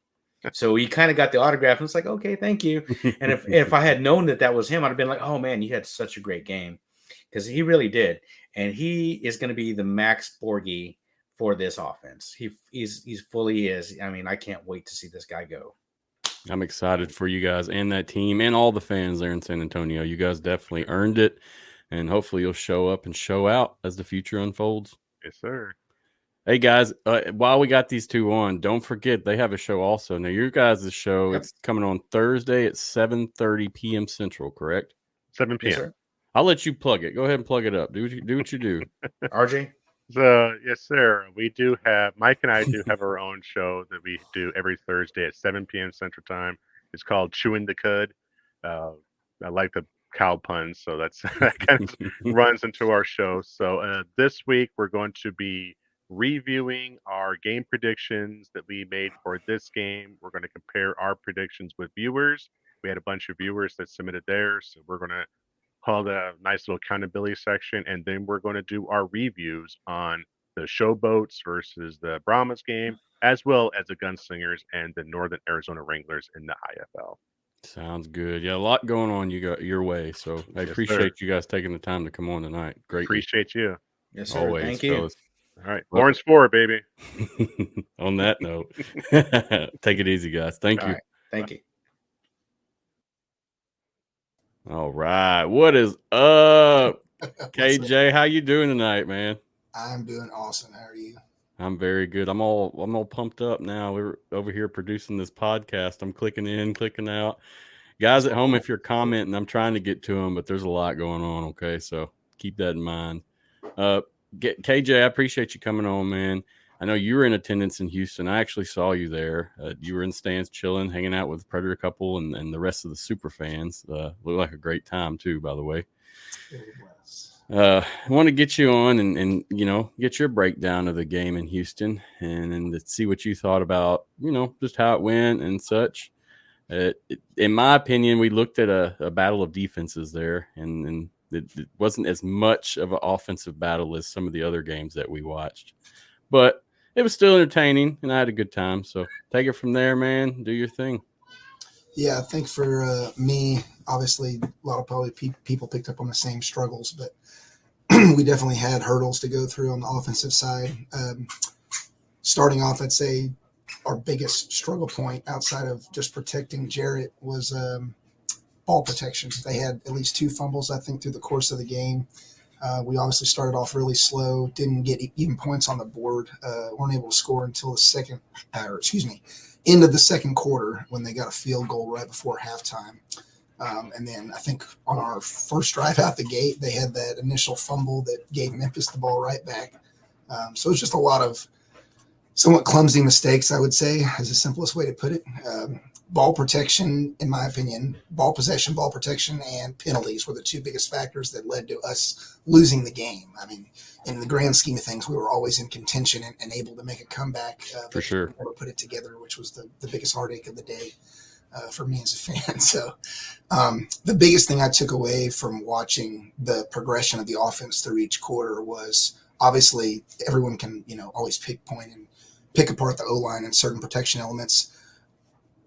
So we kind of got the autograph and it's like, okay, thank you. And if I had known that was him, I'd have been like, oh man, you had such a great game. Because he really did. And he is going to be the Max Borghi for this offense. He's fully is. I mean, I can't wait to see this guy go. I'm excited for you guys and that team and all the fans there in San Antonio. You guys definitely earned it. And hopefully you'll show up and show out as the future unfolds. Yes, sir. Hey guys, while we got these two on, don't forget they have a show also. Now your guys' show, Yep. it's coming on Thursday at 7:30 p.m. Central, correct? 7 p.m. Yes, sir. I'll let you plug it. Go ahead and plug it up. Do what you do. RJ? So, yes, sir. We do have, Mike and I do have our own show that we do every Thursday at 7 p.m. Central Time. It's called Chewing the Cud. I like the cow puns, so that kind of runs into our show. So, this week we're going to be reviewing our game predictions that we made for this game. We're going to compare our predictions with viewers. We had a bunch of viewers that submitted theirs, so we're going to hold a nice little accountability section, and then we're going to do our reviews on the Showboats versus the Brahmas game, as well as the Gunslingers and the Northern Arizona Wranglers in the IFL. Sounds good. Yeah, a lot going on your way. So I Yes, appreciate sir. you guys taking the time to come on tonight. Great. Appreciate you. Yes, sir. Always, Thank you. fellas. All right. Well- Lawrence 4, baby. On that note, take it easy, guys. Thank All you. right. Thank you. All right. What is up? KJ, how you doing tonight, man? I'm doing awesome. How are you? I'm very good. I'm all pumped up now. We're over here producing this podcast. I'm clicking in, clicking out. Guys at home, if you're commenting, I'm trying to get to them, but there's a lot going on. Okay, so keep that in mind. KJ, I appreciate you coming on, man. I know you were in attendance in Houston. I actually saw you there. You were in the stands chilling, hanging out with the Predator couple and the rest of the super fans. Looked like a great time too, by the way. I want to get you on and get your breakdown of the game in Houston and to see what you thought about, just how it went and such. In my opinion, we looked at a battle of defenses there, and it wasn't as much of an offensive battle as some of the other games that we watched. But it was still entertaining, and I had a good time. So take it from there, man. Do your thing. Yeah, I think for me, obviously, a lot of probably people picked up on the same struggles, but we definitely had hurdles to go through on the offensive side. Starting off, I'd say our biggest struggle point outside of just protecting Jarrett was ball protection. They had at least 2 fumbles, I think, through the course of the game. We obviously started off really slow, didn't get even points on the board, weren't able to score until end of the second quarter when they got a field goal right before halftime. And then I think on our first drive out the gate, they had that initial fumble that gave Memphis the ball right back. So it's just a lot of somewhat clumsy mistakes, I would say, is the simplest way to put it. Ball protection, in my opinion, ball possession, ball protection, and penalties were the 2 biggest factors that led to us losing the game. I mean, in the grand scheme of things, we were always in contention and able to make a comeback. For sure. Never put it together, which was the biggest heartache of the day for me as a fan. So the biggest thing I took away from watching the progression of the offense through each quarter was obviously everyone can, always pick apart the O-line and certain protection elements.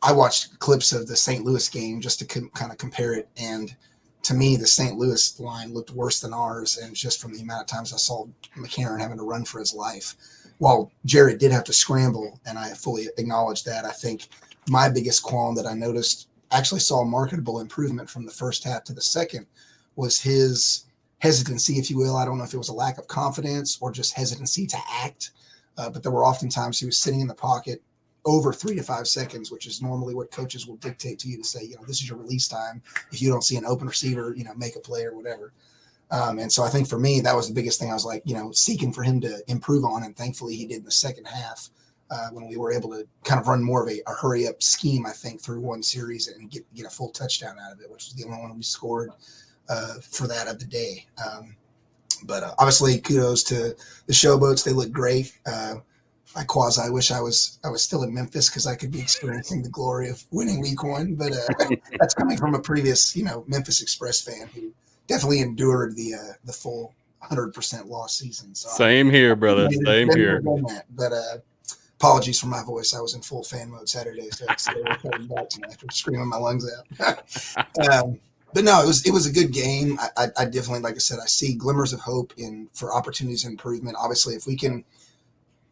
I watched clips of the St. Louis game just to kind of compare it. And to me, the St. Louis line looked worse than ours. And just from the amount of times I saw McCarron having to run for his life, while Jared did have to scramble, and I fully acknowledge that, I think my biggest qualm that I noticed, actually saw a marketable improvement from the first half to the second, was his hesitancy, if you will. I don't know if it was a lack of confidence or just hesitancy to act. But there were often times he was sitting in the pocket over 3 to 5 seconds, which is normally what coaches will dictate to you to say, this is your release time. If you don't see an open receiver, make a play or whatever. And so I think for me, that was the biggest thing I was like, seeking for him to improve on. And thankfully he did in the second half when we were able to kind of run more of a hurry up scheme, I think, through one series and get a full touchdown out of it, which was the only one we scored for that of the day. But obviously kudos to the Showboats. They look great. I quasi wish I was still in Memphis because I could be experiencing the glory of winning week 1. But that's coming from a previous, Memphis Express fan who definitely endured the full 100% loss season. So Same here, brother. Same here. But apologies for my voice. I was in full fan mode Saturday, so it's coming back tonight after screaming my lungs out. But no, it was a good game. I definitely, like I said, I see glimmers of hope for opportunities of improvement. Obviously, if we can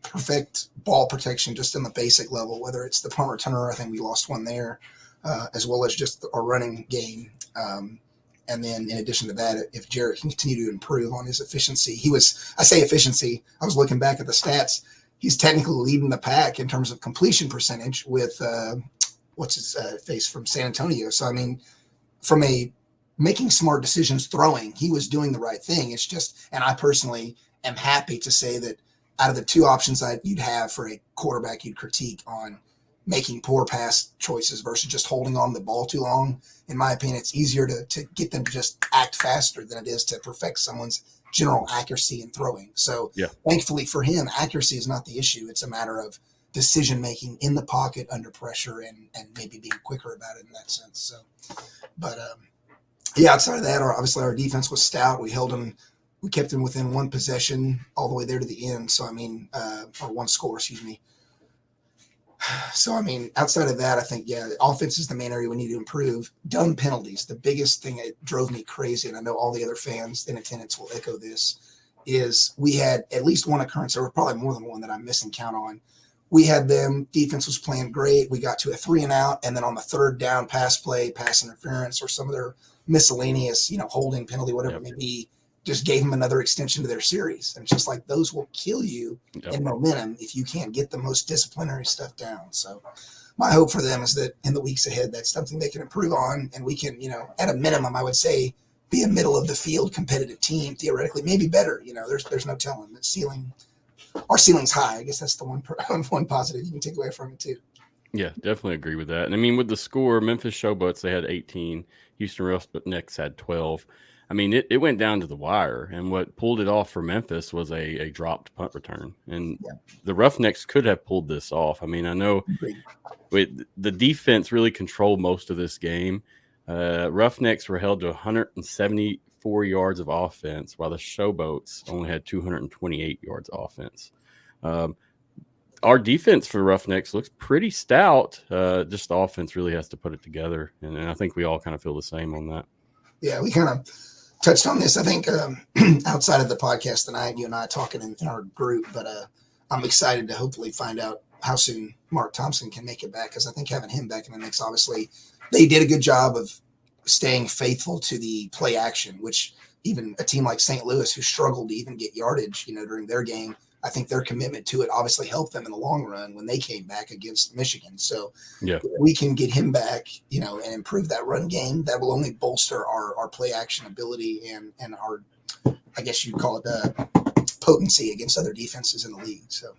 perfect ball protection just in the basic level, whether it's the punt returner, I think we lost one there, as well as just our running game. And then in addition to that, if Jarrett can continue to improve on his efficiency, I was looking back at the stats. He's technically leading the pack in terms of completion percentage with what's his face from San Antonio. So, I mean, from a making smart decisions throwing, he was doing the right thing. It's just, and I personally am happy to say that out of the two options you'd have for a quarterback you'd critique on making poor pass choices versus just holding on the ball too long, in my opinion, it's easier to get them to just act faster than it is to perfect someone's general accuracy in throwing. So thankfully for him, accuracy is not the issue. It's a matter of decision making in the pocket under pressure and maybe being quicker about it in that sense. So, but outside of that, obviously our defense was stout. We kept him within one possession all the way there to the end. So, I mean, or one score, excuse me. So, I mean, outside of that, I think, offense is the main area we need to improve. Dumb penalties. The biggest thing that drove me crazy, and I know all the other fans in attendance will echo this, is we had at least one occurrence, or probably more than one that I'm missing count on. We had them, defense was playing great. We got to a 3-and-out, and then on the third down pass play, pass interference, or some of their miscellaneous, holding penalty, whatever it may be, just gave them another extension to their series. And it's just like those will kill you in momentum if you can't get the most disciplinary stuff down. So my hope for them is that in the weeks ahead, that's something they can improve on. And we can, at a minimum, I would say, be a middle of the field competitive team, theoretically, maybe better. There's no telling. Our ceiling's high. I guess that's the one positive you can take away from it too. Yeah, definitely agree with that. And I mean, with the score, Memphis Showboats, they had 18, Houston Roughnecks had 12. I mean, it went down to the wire, and what pulled it off for Memphis was a dropped punt return. And the Roughnecks could have pulled this off. I mean, I know the defense really controlled most of this game. Roughnecks were held to 174 yards of offense, while the Showboats only had 228 yards of offense. Our defense for Roughnecks looks pretty stout. Just the offense really has to put it together, and I think we all kind of feel the same on that. Yeah, we kind of touched on this, I think, outside of the podcast tonight, you and I talking in our group, but I'm excited to hopefully find out how soon Mark Thompson can make it back, because I think having him back in the mix, obviously, they did a good job of staying faithful to the play action, which even a team like St. Louis, who struggled to even get yardage, during their game, I think their commitment to it obviously helped them in the long run when they came back against Michigan. So if we can get him back, and improve that run game, that will only bolster our play action ability and our, I guess you'd call it potency against other defenses in the league. So.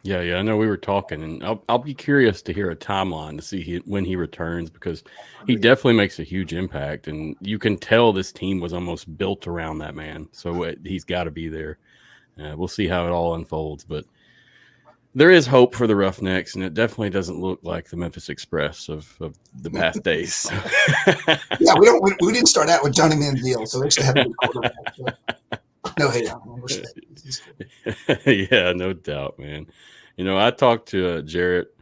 Yeah, I know we were talking, and I'll be curious to hear a timeline to see when he returns, because he definitely makes a huge impact, and you can tell this team was almost built around that man. So he's got to be there. We'll see how it all unfolds, but there is hope for the Roughnecks, and it definitely doesn't look like the Memphis Express of the past days. Yeah, we didn't start out with Johnny Manziel, so they should have a good quarterback. No hate on him. Yeah, no doubt, man. I talked to Jarrett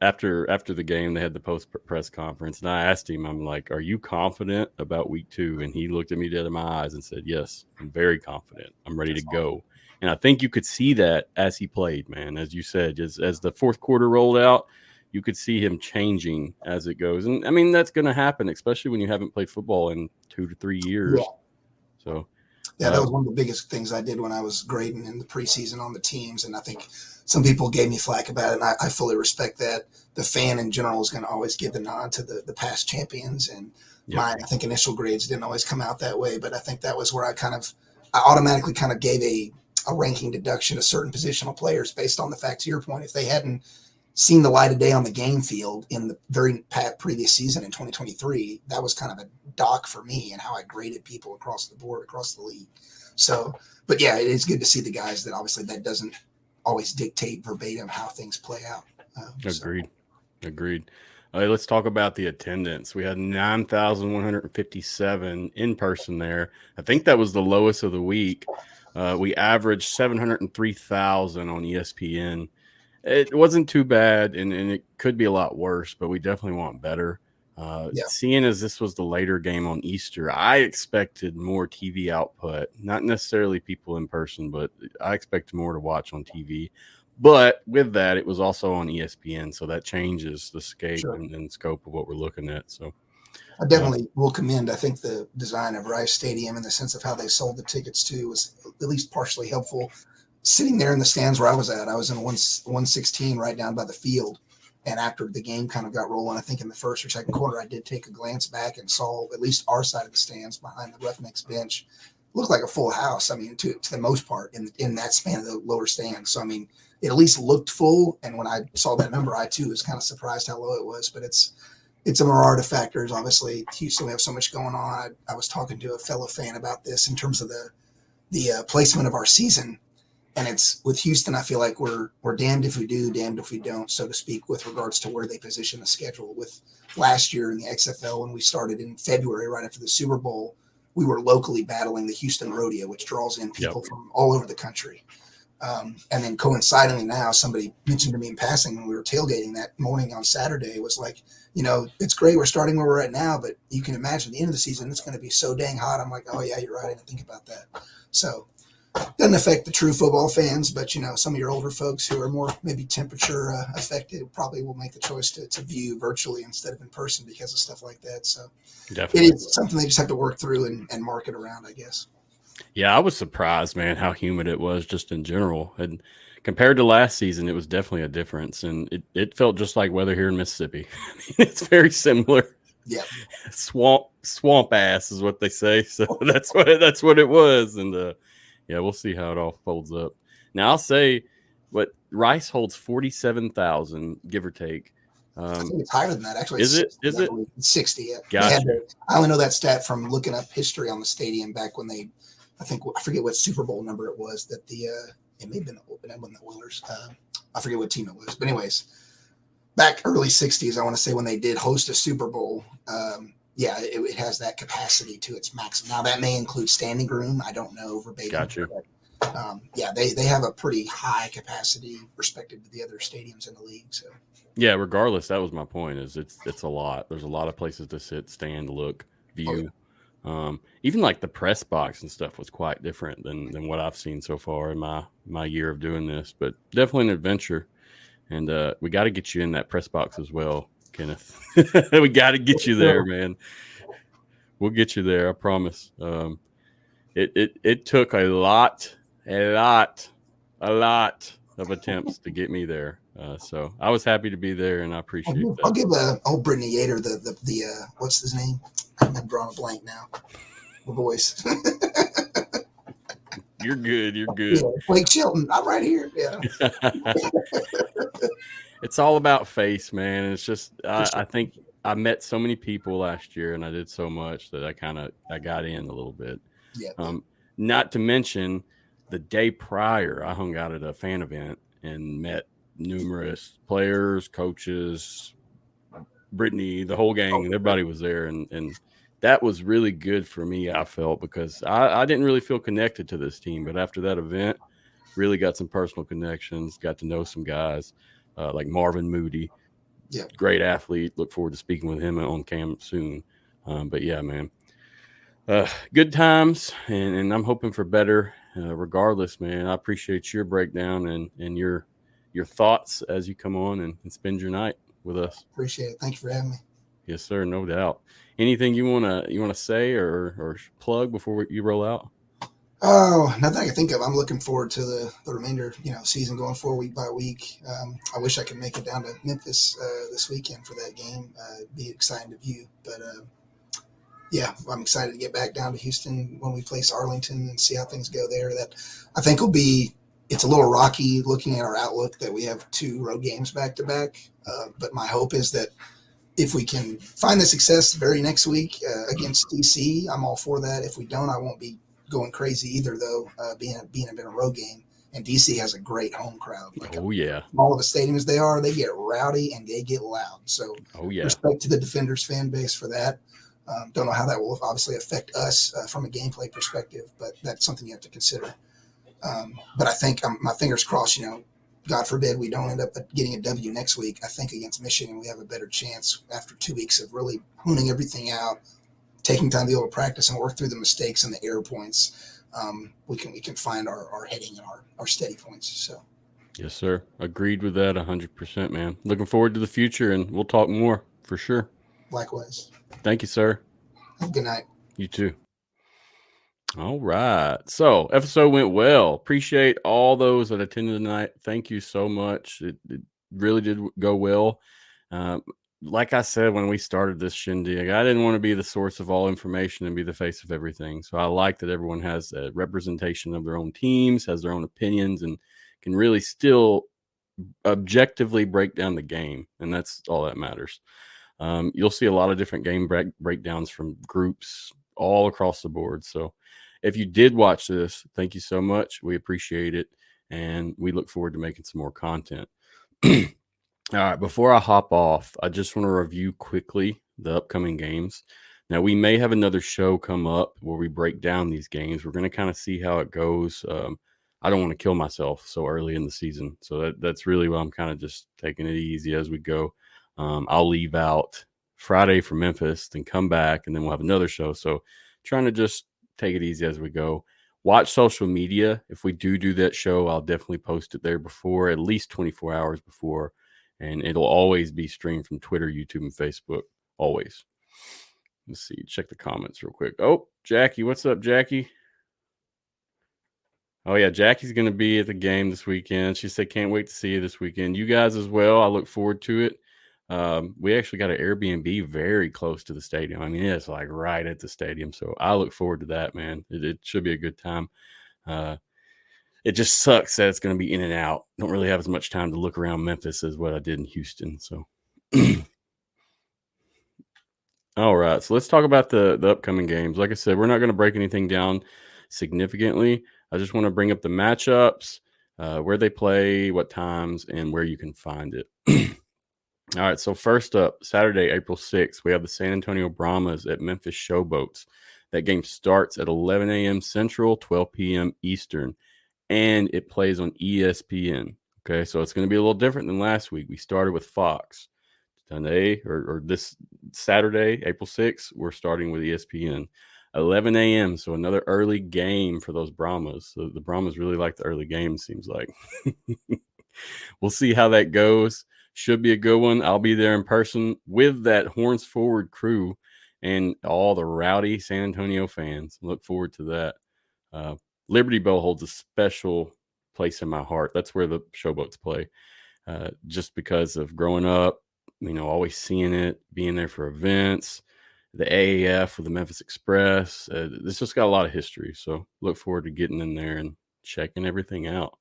after the game. They had the post press conference, and I asked him, I'm like, "Are you confident about week 2?" And he looked at me dead in my eyes and said, "Yes, I'm very confident. I'm ready to go." And I think you could see that as he played, man. As you said, as the fourth quarter rolled out, you could see him changing as it goes. And I mean, that's going to happen, especially when you haven't played football in 2 to 3 years. Yeah. So. Yeah, that was one of the biggest things I did when I was grading in the preseason on the teams. And I think some people gave me flack about it, and I fully respect that. The fan in general is going to always give the nod to the past champions. And I think initial grades didn't always come out that way. But I think that was where I automatically kind of gave a ranking deduction to certain positional players based on the fact, to your point, if they hadn't seen the light of day on the game field in the very previous season in 2023, that was kind of a dock for me and how I graded people across the board, across the league. So, but yeah, it is good to see the guys that obviously that doesn't always dictate verbatim how things play out. Agreed. Let's talk about the attendance. We had 9,157 in person there. I think that was the lowest of the week. We averaged 703,000 on ESPN. It wasn't too bad, and it could be a lot worse, but we definitely want better. Seeing as this was the later game on Easter, I expected more TV output, not necessarily people in person, but I expected more to watch on TV. But with that, it was also on ESPN, so that changes the scope and scope of what we're looking at. So I definitely will commend, I think, the design of Rice Stadium in the sense of how they sold the tickets too was at least partially helpful. Sitting there in the stands where I was at, I was in 116 right down by the field. And after the game kind of got rolling, I think in the first or second quarter, I did take a glance back and saw at least our side of the stands behind the Roughnecks bench. Looked like a full house. I mean, to the most part in that span of the lower stands. So, I mean, it at least looked full. And when I saw that number, I too was kind of surprised how low it was. But it's a myriad of factors. Obviously, Houston, we have so much going on. I was talking to a fellow fan about this in terms of the placement of our season. And it's with Houston, I feel like we're damned if we do, damned if we don't, so to speak, with regards to where they position the schedule. With last year in the XFL, when we started in February, right after the Super Bowl, we were locally battling the Houston Rodeo, which draws in people from all over the country. And then coincidentally now, somebody mentioned to me in passing when we were tailgating that morning on Saturday was like, it's great we're starting where we're at now, but you can imagine the end of the season, it's going to be so dang hot. I'm like, oh, yeah, you're right. I didn't think about that. So doesn't affect the true football fans, but, some of your older folks who are more maybe temperature affected probably will make the choice to view virtually instead of in person because of stuff like that. So Definitely. It is something they just have to work through and market around, I guess. Yeah, I was surprised, man, how humid it was just in general. And compared to last season, it was definitely a difference. And it felt just like weather here in Mississippi. It's very similar. Yeah. Swamp ass is what they say. So that's what it was. And yeah, we'll see how it all folds up. Now I'll say what Rice holds 47,000, give or take. I think it's higher than that, actually. Is it? It's 60. Yeah. Gotcha. I only know that stat from looking up history on the stadium back when I forget what Super Bowl number it was that it may have been the Oilers. I forget what team it was. But anyways, back early 60s, I want to say when they did host a Super Bowl, it has that capacity to its maximum. Now that may include standing room. I don't know verbatim. Gotcha. But, they have a pretty high capacity respective to the other stadiums in the league. So yeah, regardless, that was my point. Is it's a lot. There's a lot of places to sit, stand, look, view. Oh, yeah. Even like the press box and stuff was quite different than what I've seen so far in my year of doing this. But definitely an adventure, and we got to get you in that press box as well, Kenneth. We got to get you there, man. We'll get you there. I promise. It took a lot of attempts to get me there. So I was happy to be there, and I appreciate that. I'll give old Brittany Yater the what's his name? I'm drawing a blank now. The voice. You're good. You're good. Yeah, Blake Shelton. I'm right here. Yeah. It's all about face, man. It's just I think I met so many people last year, and I did so much that I got in a little bit. Yeah. Not to mention the day prior, I hung out at a fan event and met numerous players, coaches, Brittany, the whole gang, and everybody was there. And that was really good for me, I felt, because I didn't really feel connected to this team. But after that event, really got some personal connections, got to know some guys like Marvin Moody. Yeah. Great athlete. Look forward to speaking with him on camp soon. But yeah, man, good times, and I'm hoping for better regardless, man. I appreciate your breakdown and your thoughts as you come on and spend your night with us. Appreciate it. Thank you for having me. Yes, sir. No doubt. Anything you wanna say or plug before you roll out? Oh, nothing I can think of. I'm looking forward to the remainder, season going forward week by week. I wish I could make it down to Memphis this weekend for that game. It'd be exciting to view, but yeah, I'm excited to get back down to Houston when we place Arlington and see how things go there. That I think it's a little rocky looking at our outlook that we have 2 road games back to back. But my hope is that if we can find the success very next week against DC, I'm all for that. If we don't, I won't be going crazy either, though, being a road game. And DC has a great home crowd. Yeah. All of the stadiums they get rowdy and they get loud. So respect to the Defenders fan base for that. Don't know how that will obviously affect us from a gameplay perspective, but that's something you have to consider. But I think my fingers crossed, God forbid we don't end up getting a W next week. I think against Michigan, we have a better chance after 2 weeks of really honing everything out, taking time to be able to practice and work through the mistakes and the error points. We can find our heading and our steady points. So. Yes, sir. Agreed with that 100%, man. Looking forward to the future, and we'll talk more for sure. Likewise. Thank you, sir. Have a good night. You too. All right. So, episode went well. Appreciate all those that attended tonight. Thank you so much. It really did go well. Like I said when we started this shindig, I didn't want to be the source of all information and be the face of everything. So I like that everyone has a representation of their own teams, has their own opinions, and can really still objectively break down the game. And that's all that matters. You'll see a lot of different game breakdowns from groups all across the board. So if you did watch this, thank you so much. We appreciate it. And we look forward to making some more content. All right, before I hop off, I just want to review quickly the upcoming games. Now, we may have another show come up where we break down these games. We're going to kind of see how it goes. I don't want to kill myself so early in the season. So that's really why I'm kind of just taking it easy as we go. I'll leave out Friday for Memphis, then come back, and then we'll have another show. So trying to just take it easy as we go. Watch social media. If we do that show, I'll definitely post it there before, at least 24 hours before. And it'll always be streamed from Twitter, YouTube, and Facebook. Always. Let's see. Check the comments real quick. Oh, Jackie. What's up, Jackie? Oh, yeah. Jackie's going to be at the game this weekend. She said, can't wait to see you this weekend. You guys as well. I look forward to it. We actually got an Airbnb very close to the stadium. I mean, it's like right at the stadium. So I look forward to that, man. It should be a good time. It just sucks that it's going to be in and out. Don't really have as much time to look around Memphis as what I did in Houston. So, all right. So let's talk about the upcoming games. Like I said, we're not going to break anything down significantly. I just want to bring up the matchups, where they play, what times, and where you can find it. All right. So first up, Saturday, April 6th, we have the San Antonio Brahmas at Memphis Showboats. That game starts at 11 a.m. Central, 12 p.m. Eastern. And it plays on ESPN. Okay, so it's going to be a little different than last week. We started with Fox. Today, or this Saturday, April 6th, we're starting with ESPN. 11 a.m., so another early game for those Brahmas. So the Brahmas really like the early game, seems like. We'll see how that goes. Should be a good one. I'll be there in person with that Horns Forward crew and all the rowdy San Antonio fans. Look forward to that. Liberty Bell holds a special place in my heart. That's where the Showboats play. Just because of growing up, always seeing it, being there for events, the AAF with the Memphis Express. This just got a lot of history. So look forward to getting in there and checking everything out.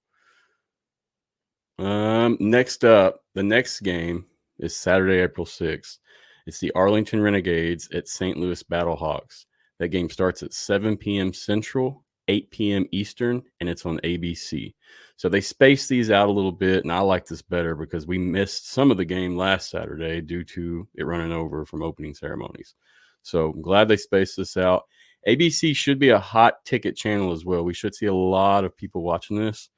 Next up, the next game is Saturday, April 6th. It's the Arlington Renegades at St. Louis Battlehawks. That game starts at 7 p.m. Central, 8 p.m. Eastern, and it's on ABC. So they space these out a little bit, and I like this better because we missed some of the game last Saturday due to it running over from opening ceremonies. So I'm glad they spaced this out. ABC should be a hot ticket channel as well. We should see a lot of people watching this.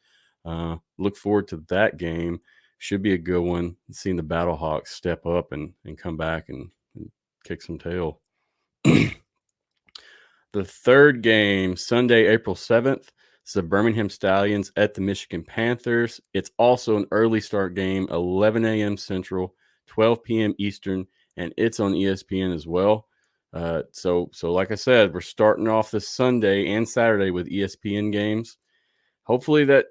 Look forward to that game. Should be a good one. Seeing the Battlehawks step up and come back and kick some tail. The third game, Sunday, April 7th, is the Birmingham Stallions at the Michigan Panthers. It's also an early start game, 11 a.m. Central, 12 p.m. Eastern, and it's on ESPN as well. So like I said, we're starting off this Sunday and Saturday with ESPN games. Hopefully that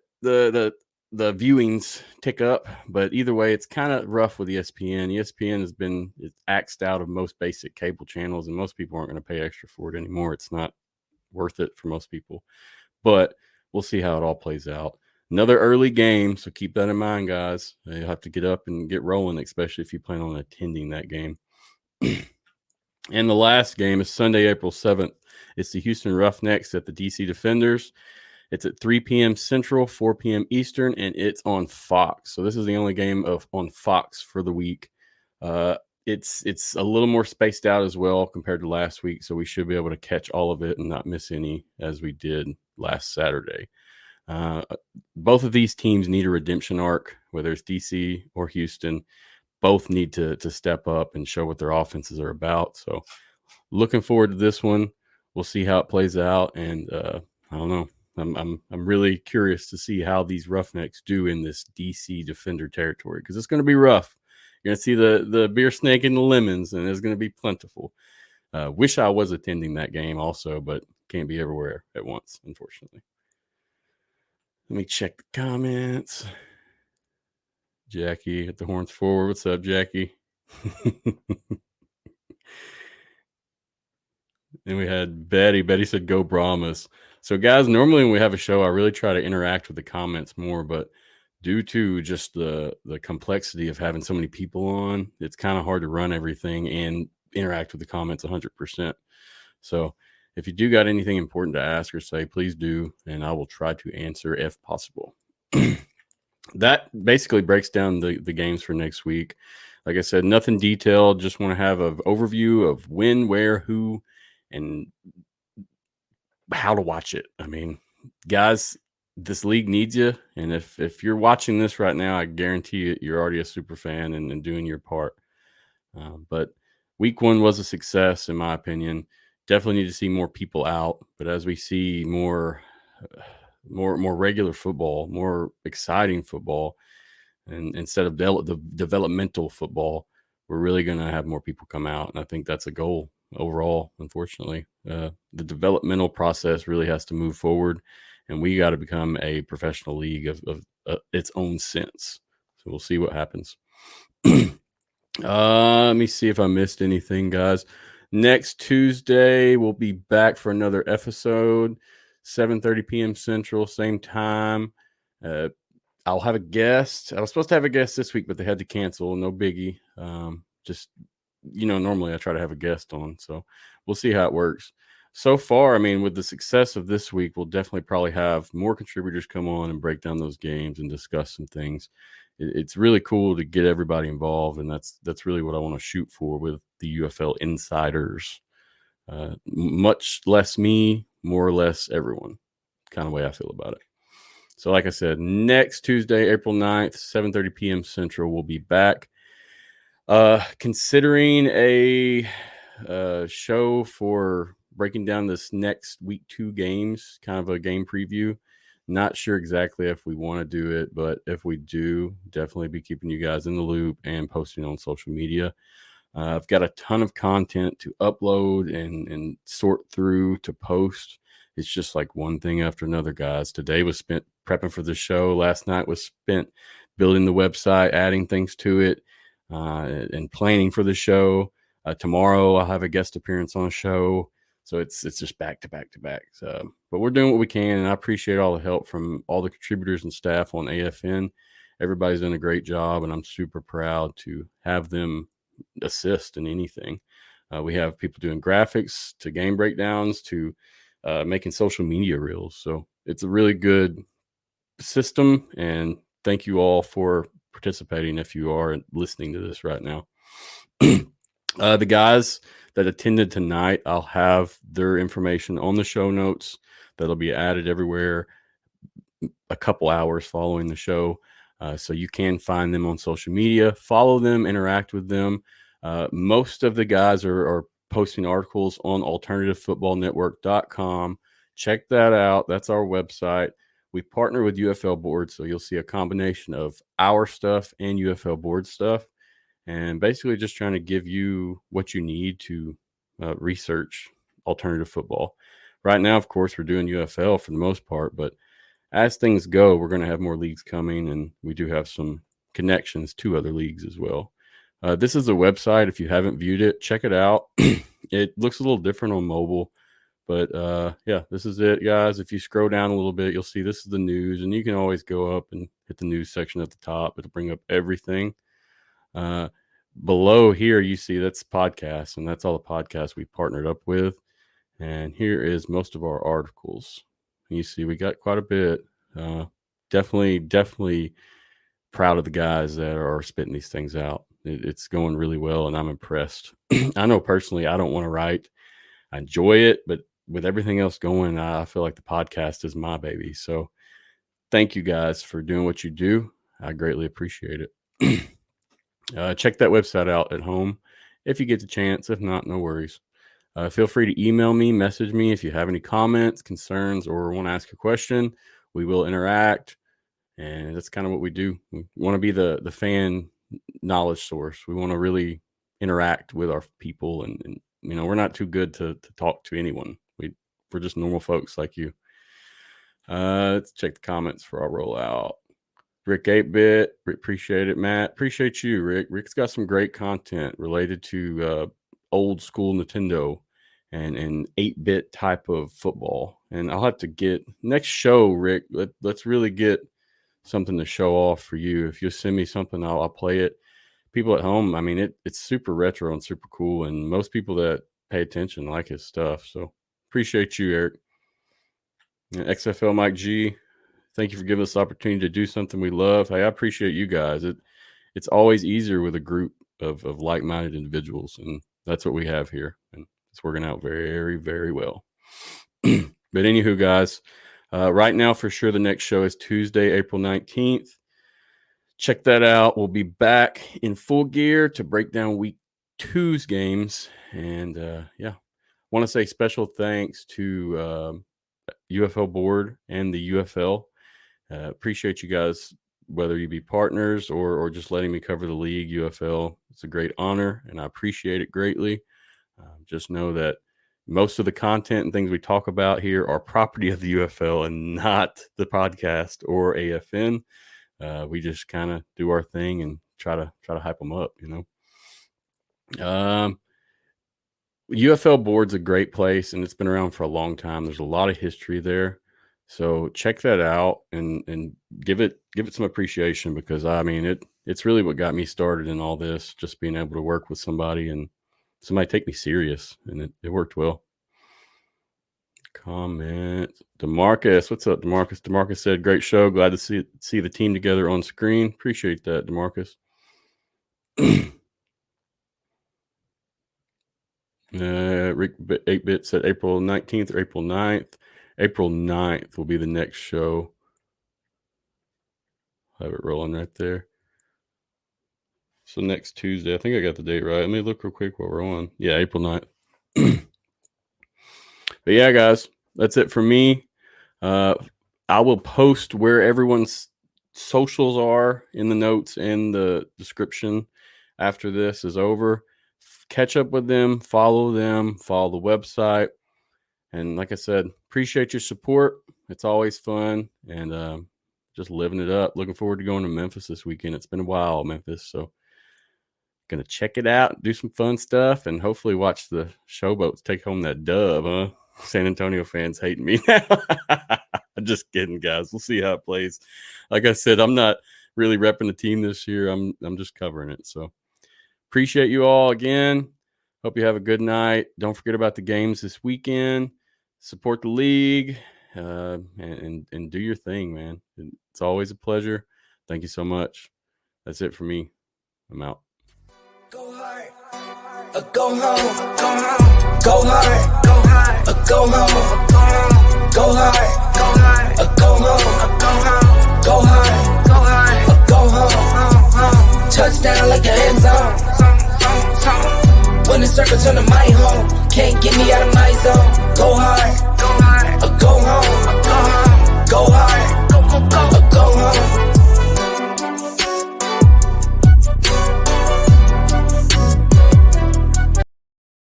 the viewings tick up, but either way, it's kind of rough with ESPN. ESPN has been axed out of most basic cable channels, and most people aren't going to pay extra for it anymore. It's not worth it for most people, but we'll see how it all plays out. Another early game, so keep that in mind, guys. You have to get up and get rolling, especially if you plan on attending that game. And the last game is Sunday, April 7th. It's the Houston Roughnecks at the DC Defenders. It's at 3 p.m. Central, 4 p.m. Eastern, and it's on Fox. So this is the only game on Fox for the week. It's a little more spaced out as well compared to last week, so we should be able to catch all of it and not miss any as we did last Saturday. Both of these teams need a redemption arc, whether it's DC or Houston. Both need to step up and show what their offenses are about. So looking forward to this one. We'll see how it plays out, and I don't know. I'm really curious to see how these Roughnecks do in this DC Defender territory, because it's going to be rough. You're gonna see the beer snake and the lemons, and it's gonna be plentiful. Wish I was attending that game also, but can't be everywhere at once, unfortunately. Let me check the comments. Jackie at the horns forward. What's up, Jackie? And we had Betty. Betty said, "Go Brahmas." So, guys, normally when we have a show, I really try to interact with the comments more, but due to just the complexity of having so many people on, it's kind of hard to run everything and interact with the comments 100%. So if you do got anything important to ask or say, please do, and I will try to answer if possible. That basically breaks down the games for next week. Like I said, nothing detailed. Just want to have an overview of when, where, who, and how to watch it. I mean, guys, this league needs you. And if you're watching this right now, I guarantee you're already a super fan and doing your part. But week 1 was a success, in my opinion. Definitely need to see more people out. But as we see more regular football, more exciting football, and instead of the developmental football, we're really going to have more people come out. And I think that's a goal overall, unfortunately. The developmental process really has to move forward, and we got to become a professional league of its own sense. So we'll see what happens. Let me see if I missed anything, guys. Next Tuesday, we'll be back for another episode, 7:30 p.m. Central, same time. I'll have a guest. I was supposed to have a guest this week, but they had to cancel. No biggie. Just, normally I try to have a guest on, so we'll see how it works. So far, I mean, with the success of this week, we'll definitely probably have more contributors come on and break down those games and discuss some things. It's really cool to get everybody involved, and that's really what I want to shoot for with the UFL Insiders. Much less me, more or less everyone, kind of way I feel about it. So like I said, next Tuesday, April 9th, 7:30 p.m. Central, we'll be back. Considering a show for breaking down this next week 2 games, kind of a game preview. Not sure exactly if we want to do it, but if we do, definitely be keeping you guys in the loop and posting on social media. I've got a ton of content to upload and sort through to post. It's just like one thing after another, guys. Today was spent prepping for the show. Last night was spent building the website, adding things to it, and planning for the show. Tomorrow I'll have a guest appearance on a show. So it's just back to back to back. So, but we're doing what we can, and I appreciate all the help from all the contributors and staff on AFN. Everybody's done a great job, and I'm super proud to have them assist in anything. We have people doing graphics to game breakdowns to making social media reels. So it's a really good system, and thank you all for participating if you are listening to this right now. The guys that attended tonight, I'll have their information on the show notes. That'll be added everywhere a couple hours following the show. So you can find them on social media, follow them, interact with them. Most of the guys are posting articles on alternativefootballnetwork.com. Check that out. That's our website. We partner with UFL Board, so you'll see a combination of our stuff and UFL Board stuff. And basically just trying to give you what you need to research alternative football. Right now, of course, we're doing UFL for the most part, but as things go, we're going to have more leagues coming, and we do have some connections to other leagues as well. This is a website. If you haven't viewed it, check it out. It looks a little different on mobile, but yeah, this is it, guys. If you scroll down a little bit, you'll see this is the news, and you can always go up and hit the news section at the top. It'll bring up everything. Below here, you see that's podcasts, and that's all the podcasts we partnered up with. And here is most of our articles. You see, we got quite a bit. Definitely proud of the guys that are spitting these things out. It's going really well, and I'm impressed. I know personally, I don't want to write. I enjoy it, but with everything else going, I feel like the podcast is my baby. So thank you guys for doing what you do. I greatly appreciate it. Check that website out at home if you get the chance. If not, no worries. Feel free to email me, message me if you have any comments, concerns, or want to ask a question. We will interact, and that's kind of what we do. We want to be the fan knowledge source. We want to really interact with our people, and we're not too good to talk to anyone. We're just normal folks like you. Let's check the comments for our rollout. Rick 8-Bit, appreciate it. Matt, appreciate you, Rick. Rick's got some great content related to old school Nintendo and 8-bit type of football. And I'll have to get next show, Rick. Let's really get something to show off for you. If you send me something, I'll play it. People at home, I mean, it's super retro and super cool, and most people that pay attention like his stuff. So appreciate you, Eric. And XFL Mike G, thank you for giving us the opportunity to do something we love. Hey, I appreciate you guys. It's always easier with a group of like-minded individuals, and that's what we have here. And it's working out very, very well. But anywho, guys, right now for sure the next show is Tuesday, April 19th. Check that out. We'll be back in full gear to break down week 2's games. And want to say special thanks to UFL board and the UFL. Appreciate you guys, whether you be partners or just letting me cover the league. UFL, it's a great honor, and I appreciate it greatly. Just know that most of the content and things we talk about here are property of the UFL and not the podcast or AFN. We just kind of do our thing and try to hype them up, UFL board's a great place, and it's been around for a long time. There's a lot of history there, so check that out and give it some appreciation, because I mean it's really what got me started in all this. Just being able to work with somebody and somebody take me serious, and it worked well. Comment. Demarcus, what's up, Demarcus? Demarcus said, "Great show. Glad to see the team together on screen." Appreciate that, Demarcus. Rick 8-Bit said April 19th or April 9th. April 9th will be the next show. Have it rolling right there. So next Tuesday, I think I got the date right. Let me look real quick while we're on. Yeah, April 9th. But yeah, guys, that's it for me. I will post where everyone's socials are in the notes and the description after this is over. Catch up with them, follow the website. And like I said, appreciate your support. It's always fun, and just living it up. Looking forward to going to Memphis this weekend. It's been a while, Memphis, so going to check it out, do some fun stuff, and hopefully watch the Showboats take home that dub, huh? San Antonio fans hating me now. Just kidding, guys. We'll see how it plays. Like I said, I'm not really repping the team this year. I'm just covering it. So appreciate you all again. Hope you have a good night. Don't forget about the games this weekend. Support the league, and do your thing, man. It's always a pleasure. Thank you so much. That's it for me. I'm out. Go hard, go home, go hard, go hard, go home.